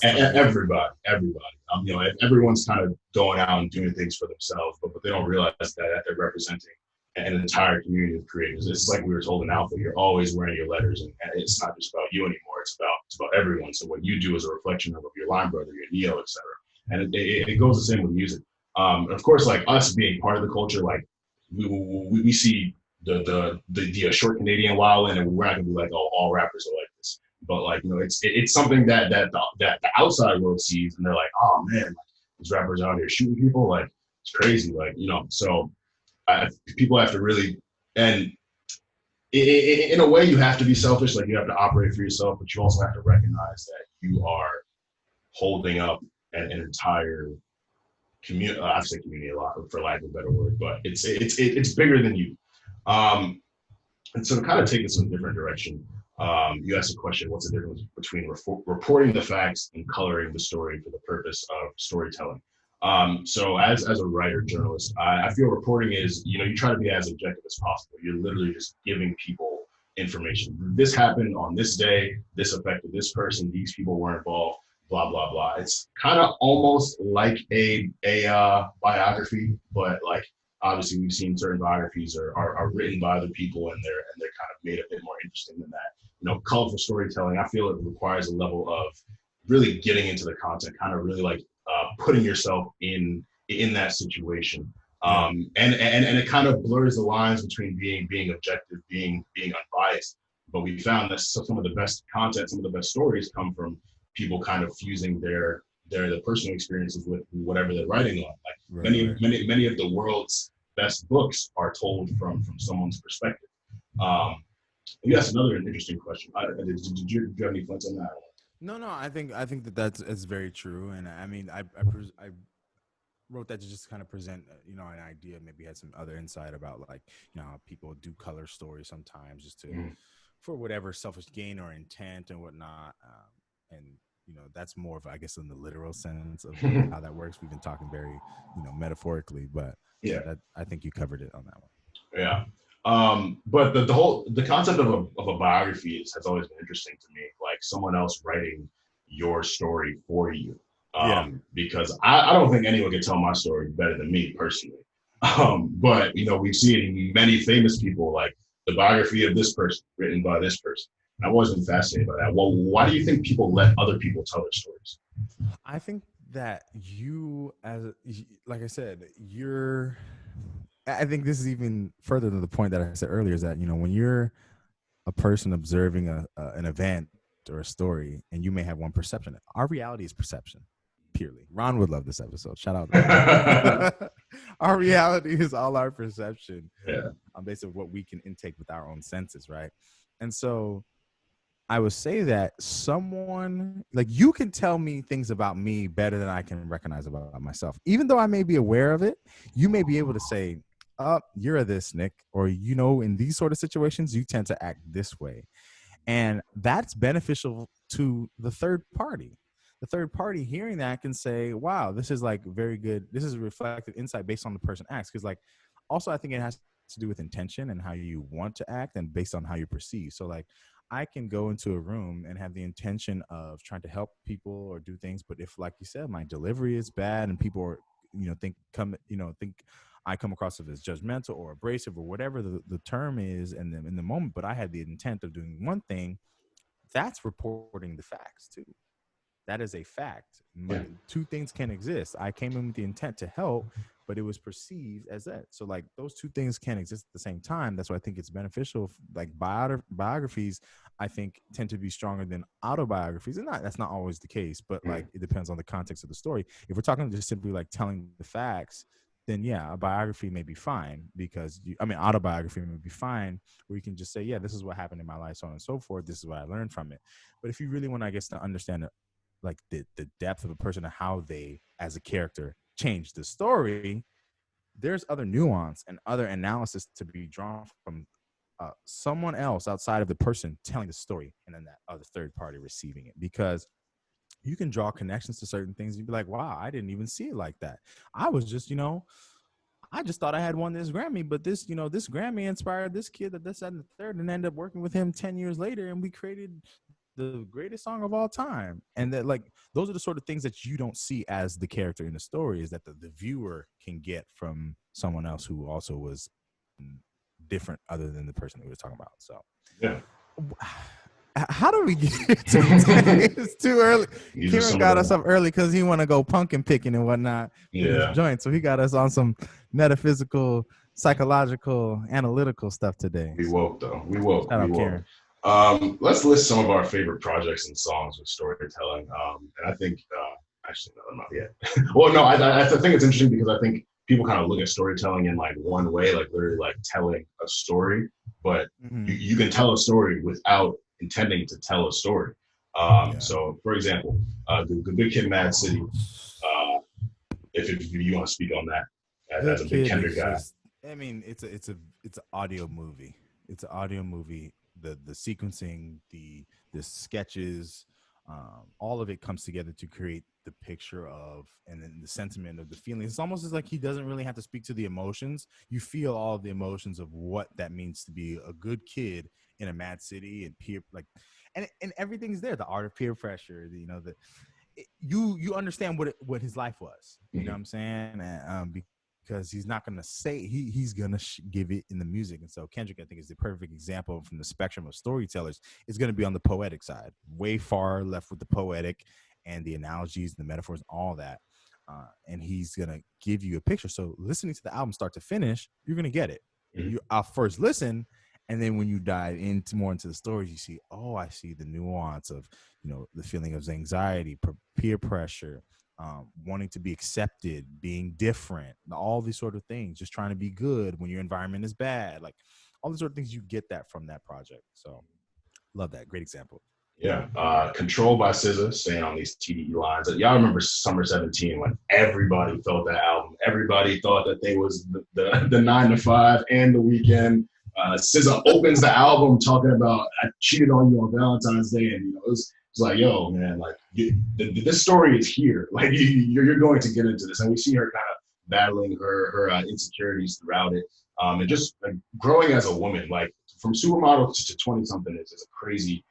Everybody. Everyone's kind of going out and doing things for themselves, but they don't realize that they're representing an entire community of creators. It's like we were told in Alpha. You're always wearing your letters, and it's not just about you anymore. It's about everyone. So what you do is a reflection of your line brother, your Neo, etc. And it goes the same with music. Of course, like us being part of the culture, like we see the short Canadian wildin', and we're not gonna be like, oh, all rappers are like this. But like, it's something that the outside world sees, and they're like, oh man, like, these rappers out here shooting people, like it's crazy, like So people have to really, and in a way, you have to be selfish, like you have to operate for yourself, but you also have to recognize that you are holding up an entire community. I've said community a lot, for lack of a better word, but it's bigger than you. And so to kind of take this in a different direction, you asked a question: what's the difference between reporting the facts and coloring the story for the purpose of storytelling? So as a writer, journalist, I feel reporting is, you try to be as objective as possible. You're literally just giving people information. This happened on this day. This affected this person. These people were involved. Blah blah blah. It's kind of almost like a biography, but like obviously we've seen certain biographies are written by other people, and they're kind of made a bit more interesting than that. Colorful storytelling, I feel it requires a level of really getting into the content, kind of really like putting yourself in that situation. And it kind of blurs the lines between being objective, being unbiased. But we found that some of the best content, some of the best stories come from people kind of fusing their personal experiences with whatever they're writing on. Like many of the world's best books are told from someone's perspective. Yes, another interesting question. Did you have any points on that? No. I think that's very true, and I mean, I wrote that to just kind of present, an idea. Maybe had some other insight about like, how people do color stories sometimes just to for whatever selfish gain or intent and whatnot. And that's more of, I guess, in the literal sense of how that works. We've been talking very metaphorically, but yeah, I think you covered it on that one. Yeah. But the concept of a biography has always been interesting to me, like someone else writing your story for you. Because I don't think anyone can tell my story better than me personally. But we see it in many famous people, like the biography of this person written by this person. I wasn't fascinated by that. Well, why do you think people let other people tell their stories? I think that like I said, I think this is even further than the point that I said earlier, is that, when you're a person observing an event or a story, and you may have one perception. Our reality is perception, purely. Ron would love this episode. Shout out. Our reality is all our perception, based on what we can intake with our own senses, right? And so I would say that someone, like, you can tell me things about me better than I can recognize about myself. Even though I may be aware of it, you may be able to say, you're this, Nick, or, in these sort of situations, you tend to act this way. And that's beneficial to the third party. The third party hearing that can say, wow, this is like very good. This is a reflective insight based on the person acts. Because like, also I think it has to do with intention and how you want to act and based on how you perceive. So like, I can go into a room and have the intention of trying to help people or do things. But if, like you said, my delivery is bad and people are, think I come across as judgmental or abrasive or whatever the term is in the moment, but I had the intent of doing one thing, that's reporting the facts too. That is a fact. Two things can exist. I came in with the intent to help, but it was perceived as that. So like those two things can't exist at the same time. That's why I think it's beneficial. Like biographies, I think, tend to be stronger than autobiographies, and that's not always the case. But like it depends on the context of the story. If we're talking just simply like telling the facts, then yeah, a biography may be fine because autobiography may be fine, where you can just say, yeah, this is what happened in my life, so on and so forth. This is what I learned from it. But if you really want, I guess, to understand like the depth of a person and how they, as a character, change the story, there's other nuance and other analysis to be drawn from someone else outside of the person telling the story, and then that other third party receiving it, because you can draw connections to certain things. You'd be like, wow, I didn't even see it like that. I was just, I just thought I had won this Grammy, but this, this Grammy inspired this kid that this, that, and the third, and ended up working with him 10 years later, and we created the greatest song of all time. And that, like, those are the sort of things that you don't see as the character in the story, is that the viewer can get from someone else who also was different other than the person that we were talking about. So yeah. How do we get to it? It's too early. Kieran got us up early because he want to go pumpkin picking and whatnot. Yeah. Joint. So he got us on some metaphysical, psychological, analytical stuff today. We woke though. We woke. Shout out, Kieran. Let's list some of our favorite projects and songs with storytelling. And I think, actually, no, not yet. Well, no, I think it's interesting because I think people kind of look at storytelling in like one way, like literally like telling a story, but you can tell a story without intending to tell a story. So, for example, the Good Kid, Mad City. If you want to speak on that as a big Kendrick guy, it's an audio movie. It's an audio movie. The sequencing, the sketches, all of it comes together to create the picture of, and then the sentiment of the feeling. It's almost as like he doesn't really have to speak to the emotions. You feel all of the emotions of what that means to be a good kid in a mad city, and peer, like, and everything's there. The art of peer pressure, you understand what his life was. You know what I'm saying? Because he's not going to say, he's going to give it in the music. And so Kendrick, I think, is the perfect example from the spectrum of storytellers. Is going to be on the poetic side, way far left with the poetic and the analogies and the metaphors, all that. And he's going to give you a picture. So listening to the album start to finish, you're going to get it. I'll first listen. And then when you dive more into the stories, you see, oh, I see the nuance of, the feeling of anxiety, peer pressure, wanting to be accepted, being different, all these sort of things, just trying to be good when your environment is bad, like all these sort of things. You get that from that project. So love that. Great example. Yeah. Control by SZA, saying on these TDE lines. Y'all remember Summer 17 when everybody felt that album. Everybody thought that they was the 9 to 5 and the weekend. SZA opens the album talking about, I cheated on you on Valentine's Day, and it's like, yo, man, like this story is here. Like you're going to get into this, and we see her kind of battling her insecurities throughout it, and just like growing as a woman, like from supermodel to 20 something is a crazy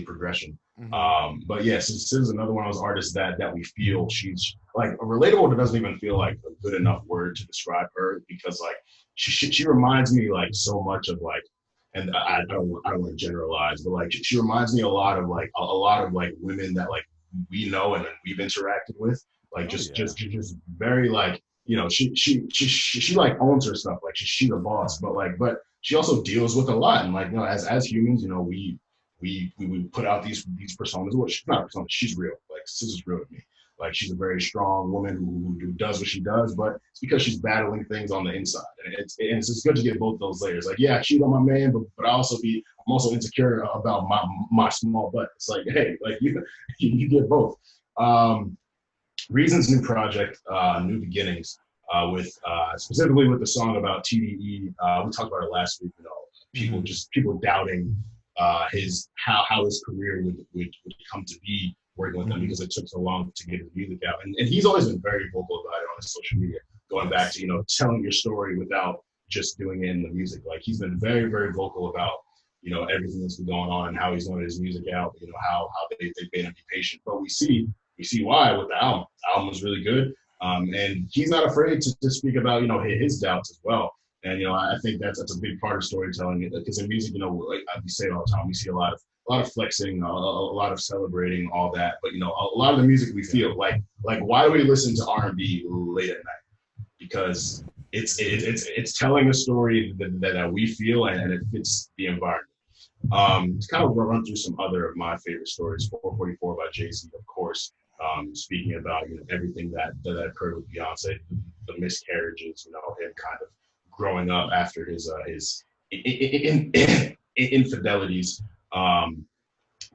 progression. But yes, this is another one of those artists that we feel she's like relatable. It doesn't even feel like a good enough word to describe her, because like she reminds me like so much of like, and I don't want to generalize, but like she reminds me a lot of like women that like we know and we've interacted with, like just very like, she like owns her stuff, like she's a boss, but she also deals with a lot, and like as humans, we put out these personas. Well, she's not a persona, she's real. Like SZA's real to me. Like she's a very strong woman who does what she does, but it's because she's battling things on the inside. And it's just good to get both those layers. Like, yeah, I cheat on my man, but I'm also insecure about my small butt. It's like, hey, like you get both. Reason's new project, New Beginnings, with specifically with the song about TDE. We talked about it last week. People doubting how his career would come to be working with them, because it took so long to get his music out. And he's always been very vocal about it on his social media, going back to, telling your story without just doing it in the music. Like he's been very, very vocal about, everything that's been going on and how he's wanted his music out, how they've made him be patient. But we see why with the album. The album was really good. And he's not afraid to speak about, his doubts as well. And, I think that's a big part of storytelling, because in music, like we say it all the time, we see a lot of flexing, a lot of celebrating, all that. But, a lot of the music we feel like why do we listen to R&B late at night? because it's telling a story that we feel, and it fits the environment. To kind of run through some other of my favorite stories, 444 by Jay-Z, of course, speaking about everything that occurred with Beyonce, the miscarriages, him kind of growing up after his infidelities.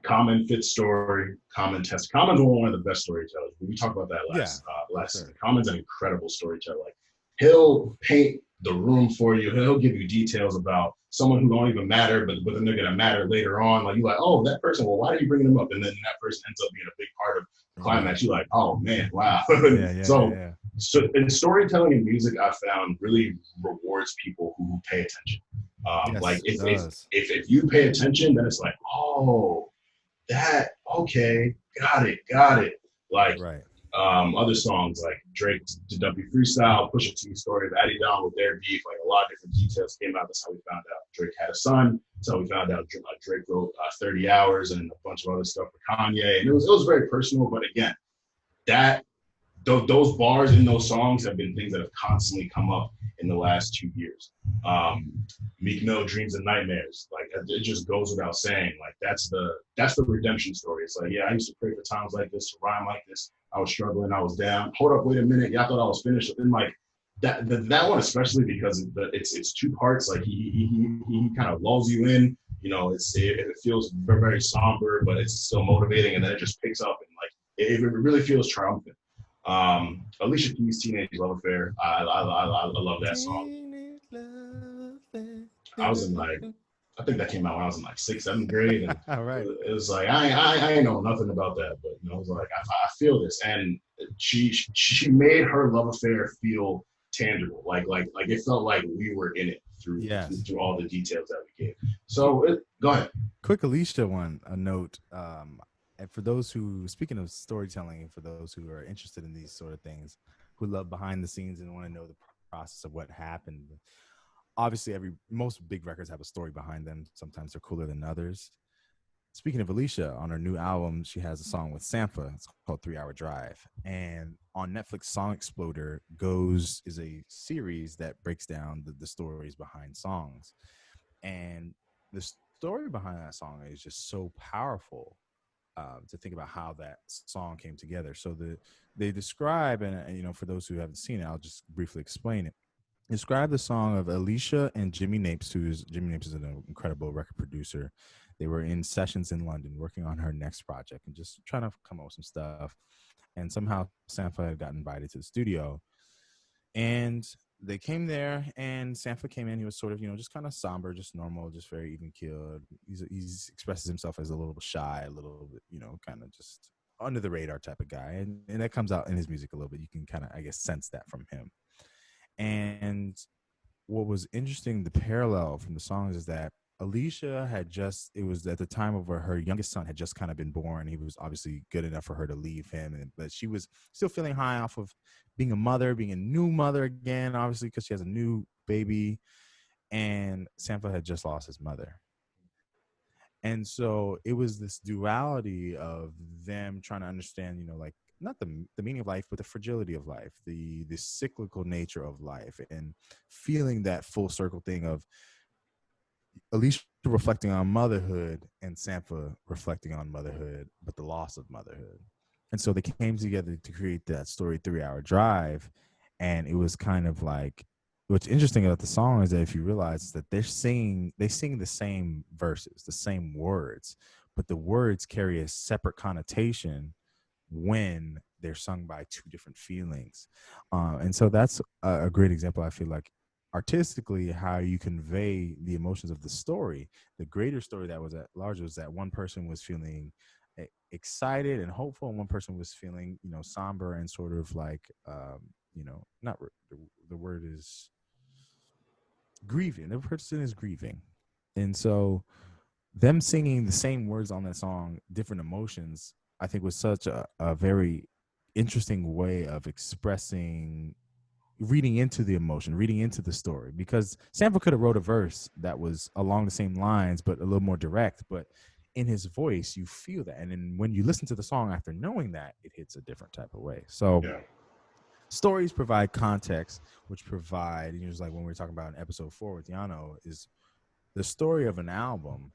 Common Fifth story, Common's one of the best storytellers. We talked about that last season. Common's an incredible storyteller. Like, he'll paint the room for you. He'll give you details about someone who don't even matter, but then they're gonna matter later on. Like, you're like, oh, that person. Well, why are you bringing them up? And then that person ends up being a big part of the climax. You're like, oh man, wow. So in storytelling and music, I found really rewards people who pay attention. Like if you pay attention, then it's like, oh, that okay, got it. Like other songs like Drake's W Freestyle, Pusha T story of Addy Don with their beef, like a lot of different details came out. That's how we found out Drake had a son. That's how we found out Drake wrote 30 Hours and a bunch of other stuff for Kanye. And it was very personal, but again, those bars in those songs have been things that have constantly come up in the last 2 years. Meek Mill, Dreams and Nightmares, like it just goes without saying. Like that's the redemption story. It's like, yeah, I used to pray for times like this, to rhyme like this. I was struggling, I was down. Hold up, wait a minute, y'all thought I was finished. And like that one especially because it's two parts. Like he kind of lulls you in. It feels very, very somber, but it's still motivating, and then it just picks up and like it really feels triumphant. Alicia Keys' Teenage Love Affair. I love that song. I was in I think that came out when I was in 6th, 7th grade, and it was like I ain't know nothing about that, but I was like I feel this, and she made her love affair feel tangible, like it felt like we were in it through all the details that we gave. So go ahead. Quick Alicia a note. And for those who, speaking of storytelling, and for those who are interested in these sort of things, who love behind the scenes and want to know the process of what happened, obviously most big records have a story behind them. Sometimes they're cooler than others. Speaking of Alicia, on her new album, she has a song with Sampha. It's called 3 Hour Drive. And on Netflix, Song Exploder is a series that breaks down the stories behind songs. And the story behind that song is just so powerful. To think about how that song came together. So they describe, and for those who haven't seen it, I'll just briefly explain it. Describe the song of Alicia and Jimmy Napes, Jimmy Napes is an incredible record producer. They were in sessions in London working on her next project and just trying to come up with some stuff. And somehow Sampha had gotten invited to the studio. And they came there, and Sampha came in. He was sort of, just kind of somber, just normal, just very even-keeled. He's expresses himself as a little bit shy, a little bit, kind of just under the radar type of guy. And that comes out in his music a little bit. You can kind of, I guess, sense that from him. And what was interesting, the parallel from the songs is that Alicia it was at the time of where her youngest son had just kind of been born. He was obviously good enough for her to leave him, but she was still feeling high off of being a mother, being a new mother again, obviously, because she has a new baby. And Sampha had just lost his mother. And so it was this duality of them trying to understand, not the meaning of life, but the fragility of life, the cyclical nature of life, and feeling that full circle thing of Alicia reflecting on motherhood and Sampha reflecting on motherhood, but the loss of motherhood. And so they came together to create that story, 3 Hour Drive. And it was kind of like, what's interesting about the song is that if you realize that they sing the same verses, the same words, but the words carry a separate connotation when they're sung by two different feelings. And so that's a great example, I feel like, artistically, how you convey the emotions of the story. The greater story that was at large was that one person was feeling excited and hopeful, and one person was feeling, somber and sort of like, not the word is grieving. The person is grieving. And so them singing the same words on that song, different emotions, I think was such a very interesting way of expressing, reading into the emotion, reading into the story, because Sampha could have wrote a verse that was along the same lines, but a little more direct, but in his voice, you feel that. And then when you listen to the song after knowing that, it hits a different type of way. So stories provide context, which provide, you know, it's like when we were talking about in episode 4 with Yano, is the story of an album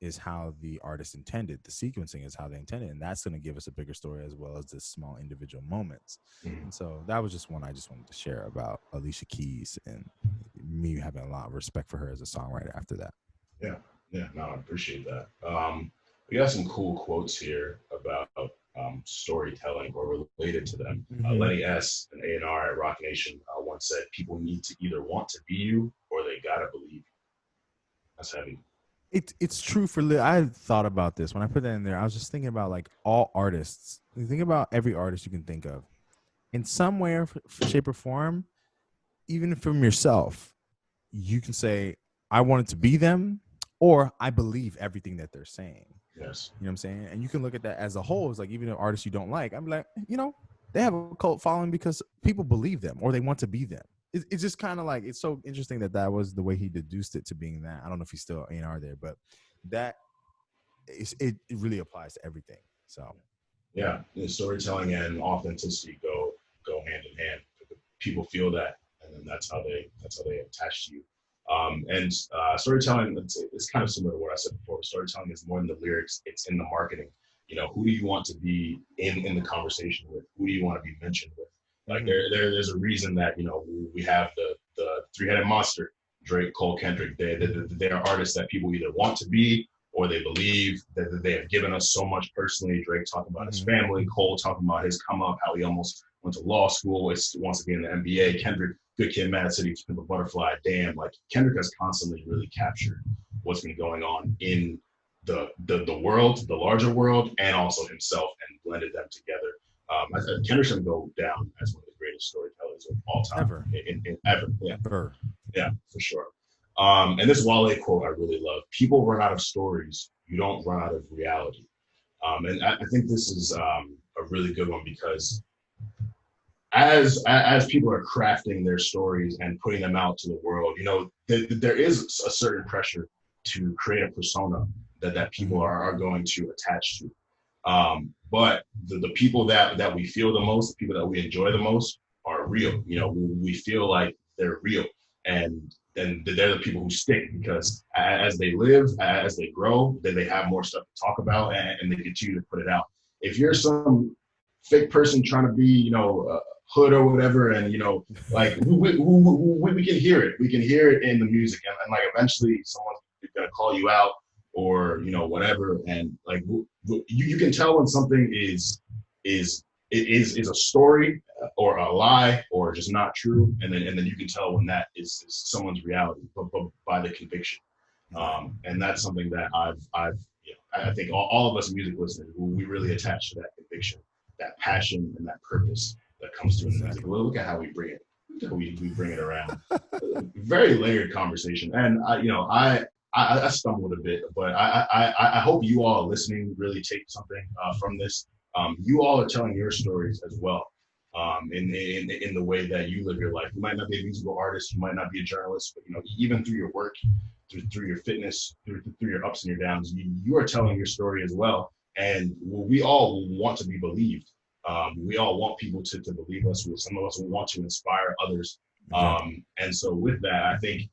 is how the artist intended. The sequencing is how they intended, and that's going to give us a bigger story as well as the small individual moments. And so that was just one I just wanted to share about Alicia Keys and me having a lot of respect for her as a songwriter after that. Yeah, no, I appreciate that. We got some cool quotes here about storytelling or related to them. Lenny S., an A&R at Rock Nation, once said, "People need to either want to be you or they gotta believe you." That's heavy. It's true for I thought about this when I put that in there. I was just thinking about like all artists. You think about every artist you can think of, in some way or shape or form, even from yourself. You can say, "I wanted to be them," or "I believe everything that they're saying." Yes. You know what I'm saying? And you can look at that as a whole. It's like even an artist you don't like, I'm like, you know, they have a cult following because people believe them or they want to be them. It's just kind of like, it's so interesting that was the way he deduced it to being that. I don't know if he's still A&R there, but that it really applies to everything. So yeah, storytelling and authenticity go hand in hand. People feel that, and then that's how they attach to you. And storytelling, it's kind of similar to what I said before. Storytelling is more than the lyrics; it's in the marketing. You know, who do you want to be in the conversation with? Who do you want to be mentioned with? Like there's a reason that, you know, we have the three-headed monster, Drake, Cole, Kendrick. They are artists that people either want to be or they believe that they have given us so much personally. Drake talking about his family, Cole talking about his come up, how he almost went to law school, wants to be in the NBA. Kendrick, Good Kid, Mad City, Pimp a Butterfly. Damn, like Kendrick has constantly really captured what's been going on in the world, the larger world, and also himself, and blended them together. Kendrick's gonna go down as one of the greatest storytellers of all time. Ever. Ever. Yeah. Ever. Yeah, for sure. And this Wale quote I really love: "People run out of stories. You don't run out of reality." And I think this is a really good one, because as people are crafting their stories and putting them out to the world, you know, there is a certain pressure to create a persona that people are going to attach to. But the people that we feel the most, the people that we enjoy the most, are real. You know, we feel like they're real, and then they're the people who stick, because as they live, as they grow, then they have more stuff to talk about, and they continue to put it out. If you're some fake person trying to be, you know, hood or whatever, and, you know, like we can hear it. We can hear it in the music, and like eventually someone's gonna call you out, or, you know, whatever, and like you can tell when something is a story or a lie or just not true, and then you can tell when that is someone's reality, but by the conviction. And that's something that I've you know, I think all of us music listeners, we really attach to that conviction, that passion, and that purpose that comes through in the music. Look at how we bring it. We bring it around. Very layered conversation, and I stumbled a bit, but I hope you all listening really take something from this. You all are telling your stories as well, in the way that you live your life. You might not be a musical artist, you might not be a journalist, but, you know, even through your work, through your fitness, through your ups and your downs, you are telling your story as well. And we all want to be believed. We all want people to believe us. Some of us want to inspire others. And so with that, I think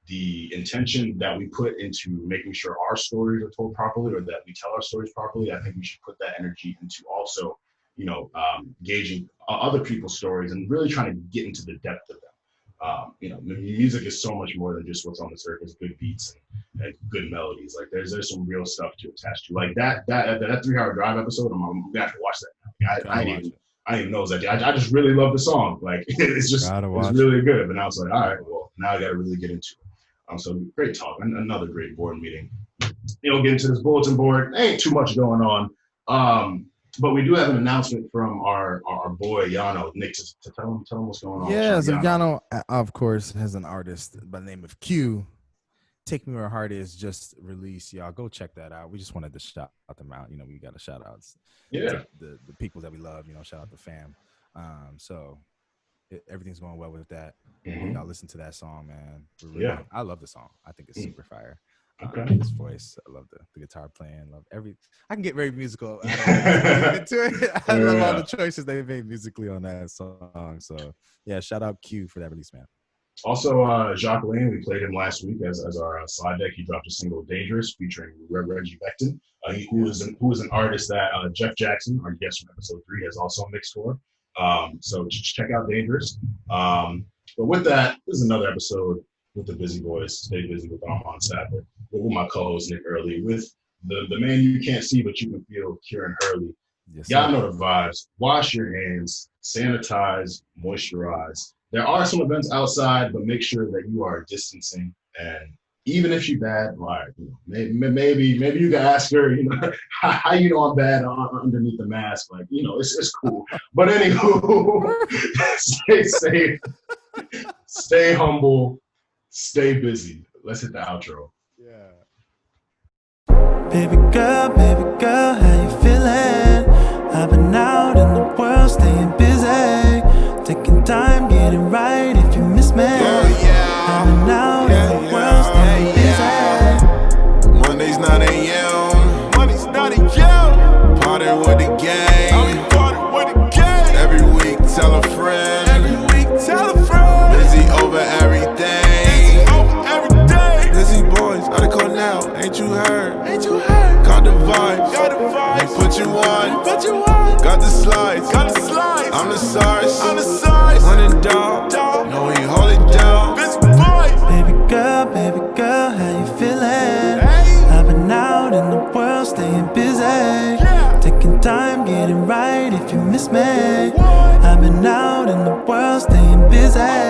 the intention that we put into making sure our stories are told properly, or that we tell our stories properly, I think we should put that energy into also, you know, gauging other people's stories and really trying to get into the depth of them. You know, music is so much more than just what's on the surface, good beats and good melodies. Like there's some real stuff to attach to. Like that 3-hour drive episode, I'm gonna have to watch that now. I didn't even know it was that. I just really love the song. Like it's really good. But now it's like, all right, well, now I got to really get into it. So great talk. Another great board meeting. You know, get into this bulletin board. Ain't too much going on. But we do have an announcement from our boy Yano. Nick, to tell him what's going on. Yeah, so Yano, of course, has an artist by the name of Q. Take Me Where Heart Is just released. Y'all go check that out. We just wanted to shout them out. You know, we got to shout out the people that we love. You know, shout out the fam. So everything's going well with that. Y'all listen to that song, man. I love the song. I think it's super fire. Okay. His voice. I love the guitar playing. Love I can get very musical. I love all the choices they made musically on that song. So yeah, shout out Q for that release, man. Also, Jacques Lane, we played him last week as our slide deck. He dropped a single, "Dangerous," featuring Reggie Becton, who is an artist that Jeff Jackson, our guest from episode 3, has also mixed for. So just check out "Dangerous." But with that, this is another episode with the Busy Boys. Stay busy with Armand Sadler, with my co-host Nick Early, with the man you can't see but you can feel, Kieran Hurley. Yes, Y'all know the vibes. Wash your hands, sanitize, moisturize. There are some events outside, but make sure that you are distancing. And even if you're bad, like, maybe you can ask her, how you know I'm bad underneath the mask. Like, it's cool. But anywho, stay safe, stay humble, stay busy. Let's hit the outro. Yeah. Baby girl, how you feeling? I've been out in the world, staying busy, taking time, getting right if you miss me. I've been out in the world, staying busy. Mondays 9 a.m. Party with the gang. Every week tell a friend. Busy over everything. Busy boys, article now, ain't you heard? Got the vibes, they put you on. Got the slides, I'm the size. Running dog, no he hold it down. Baby girl, how you feeling? I've been out in the world, staying busy, taking time, getting right if you miss me. I've been out in the world, staying busy.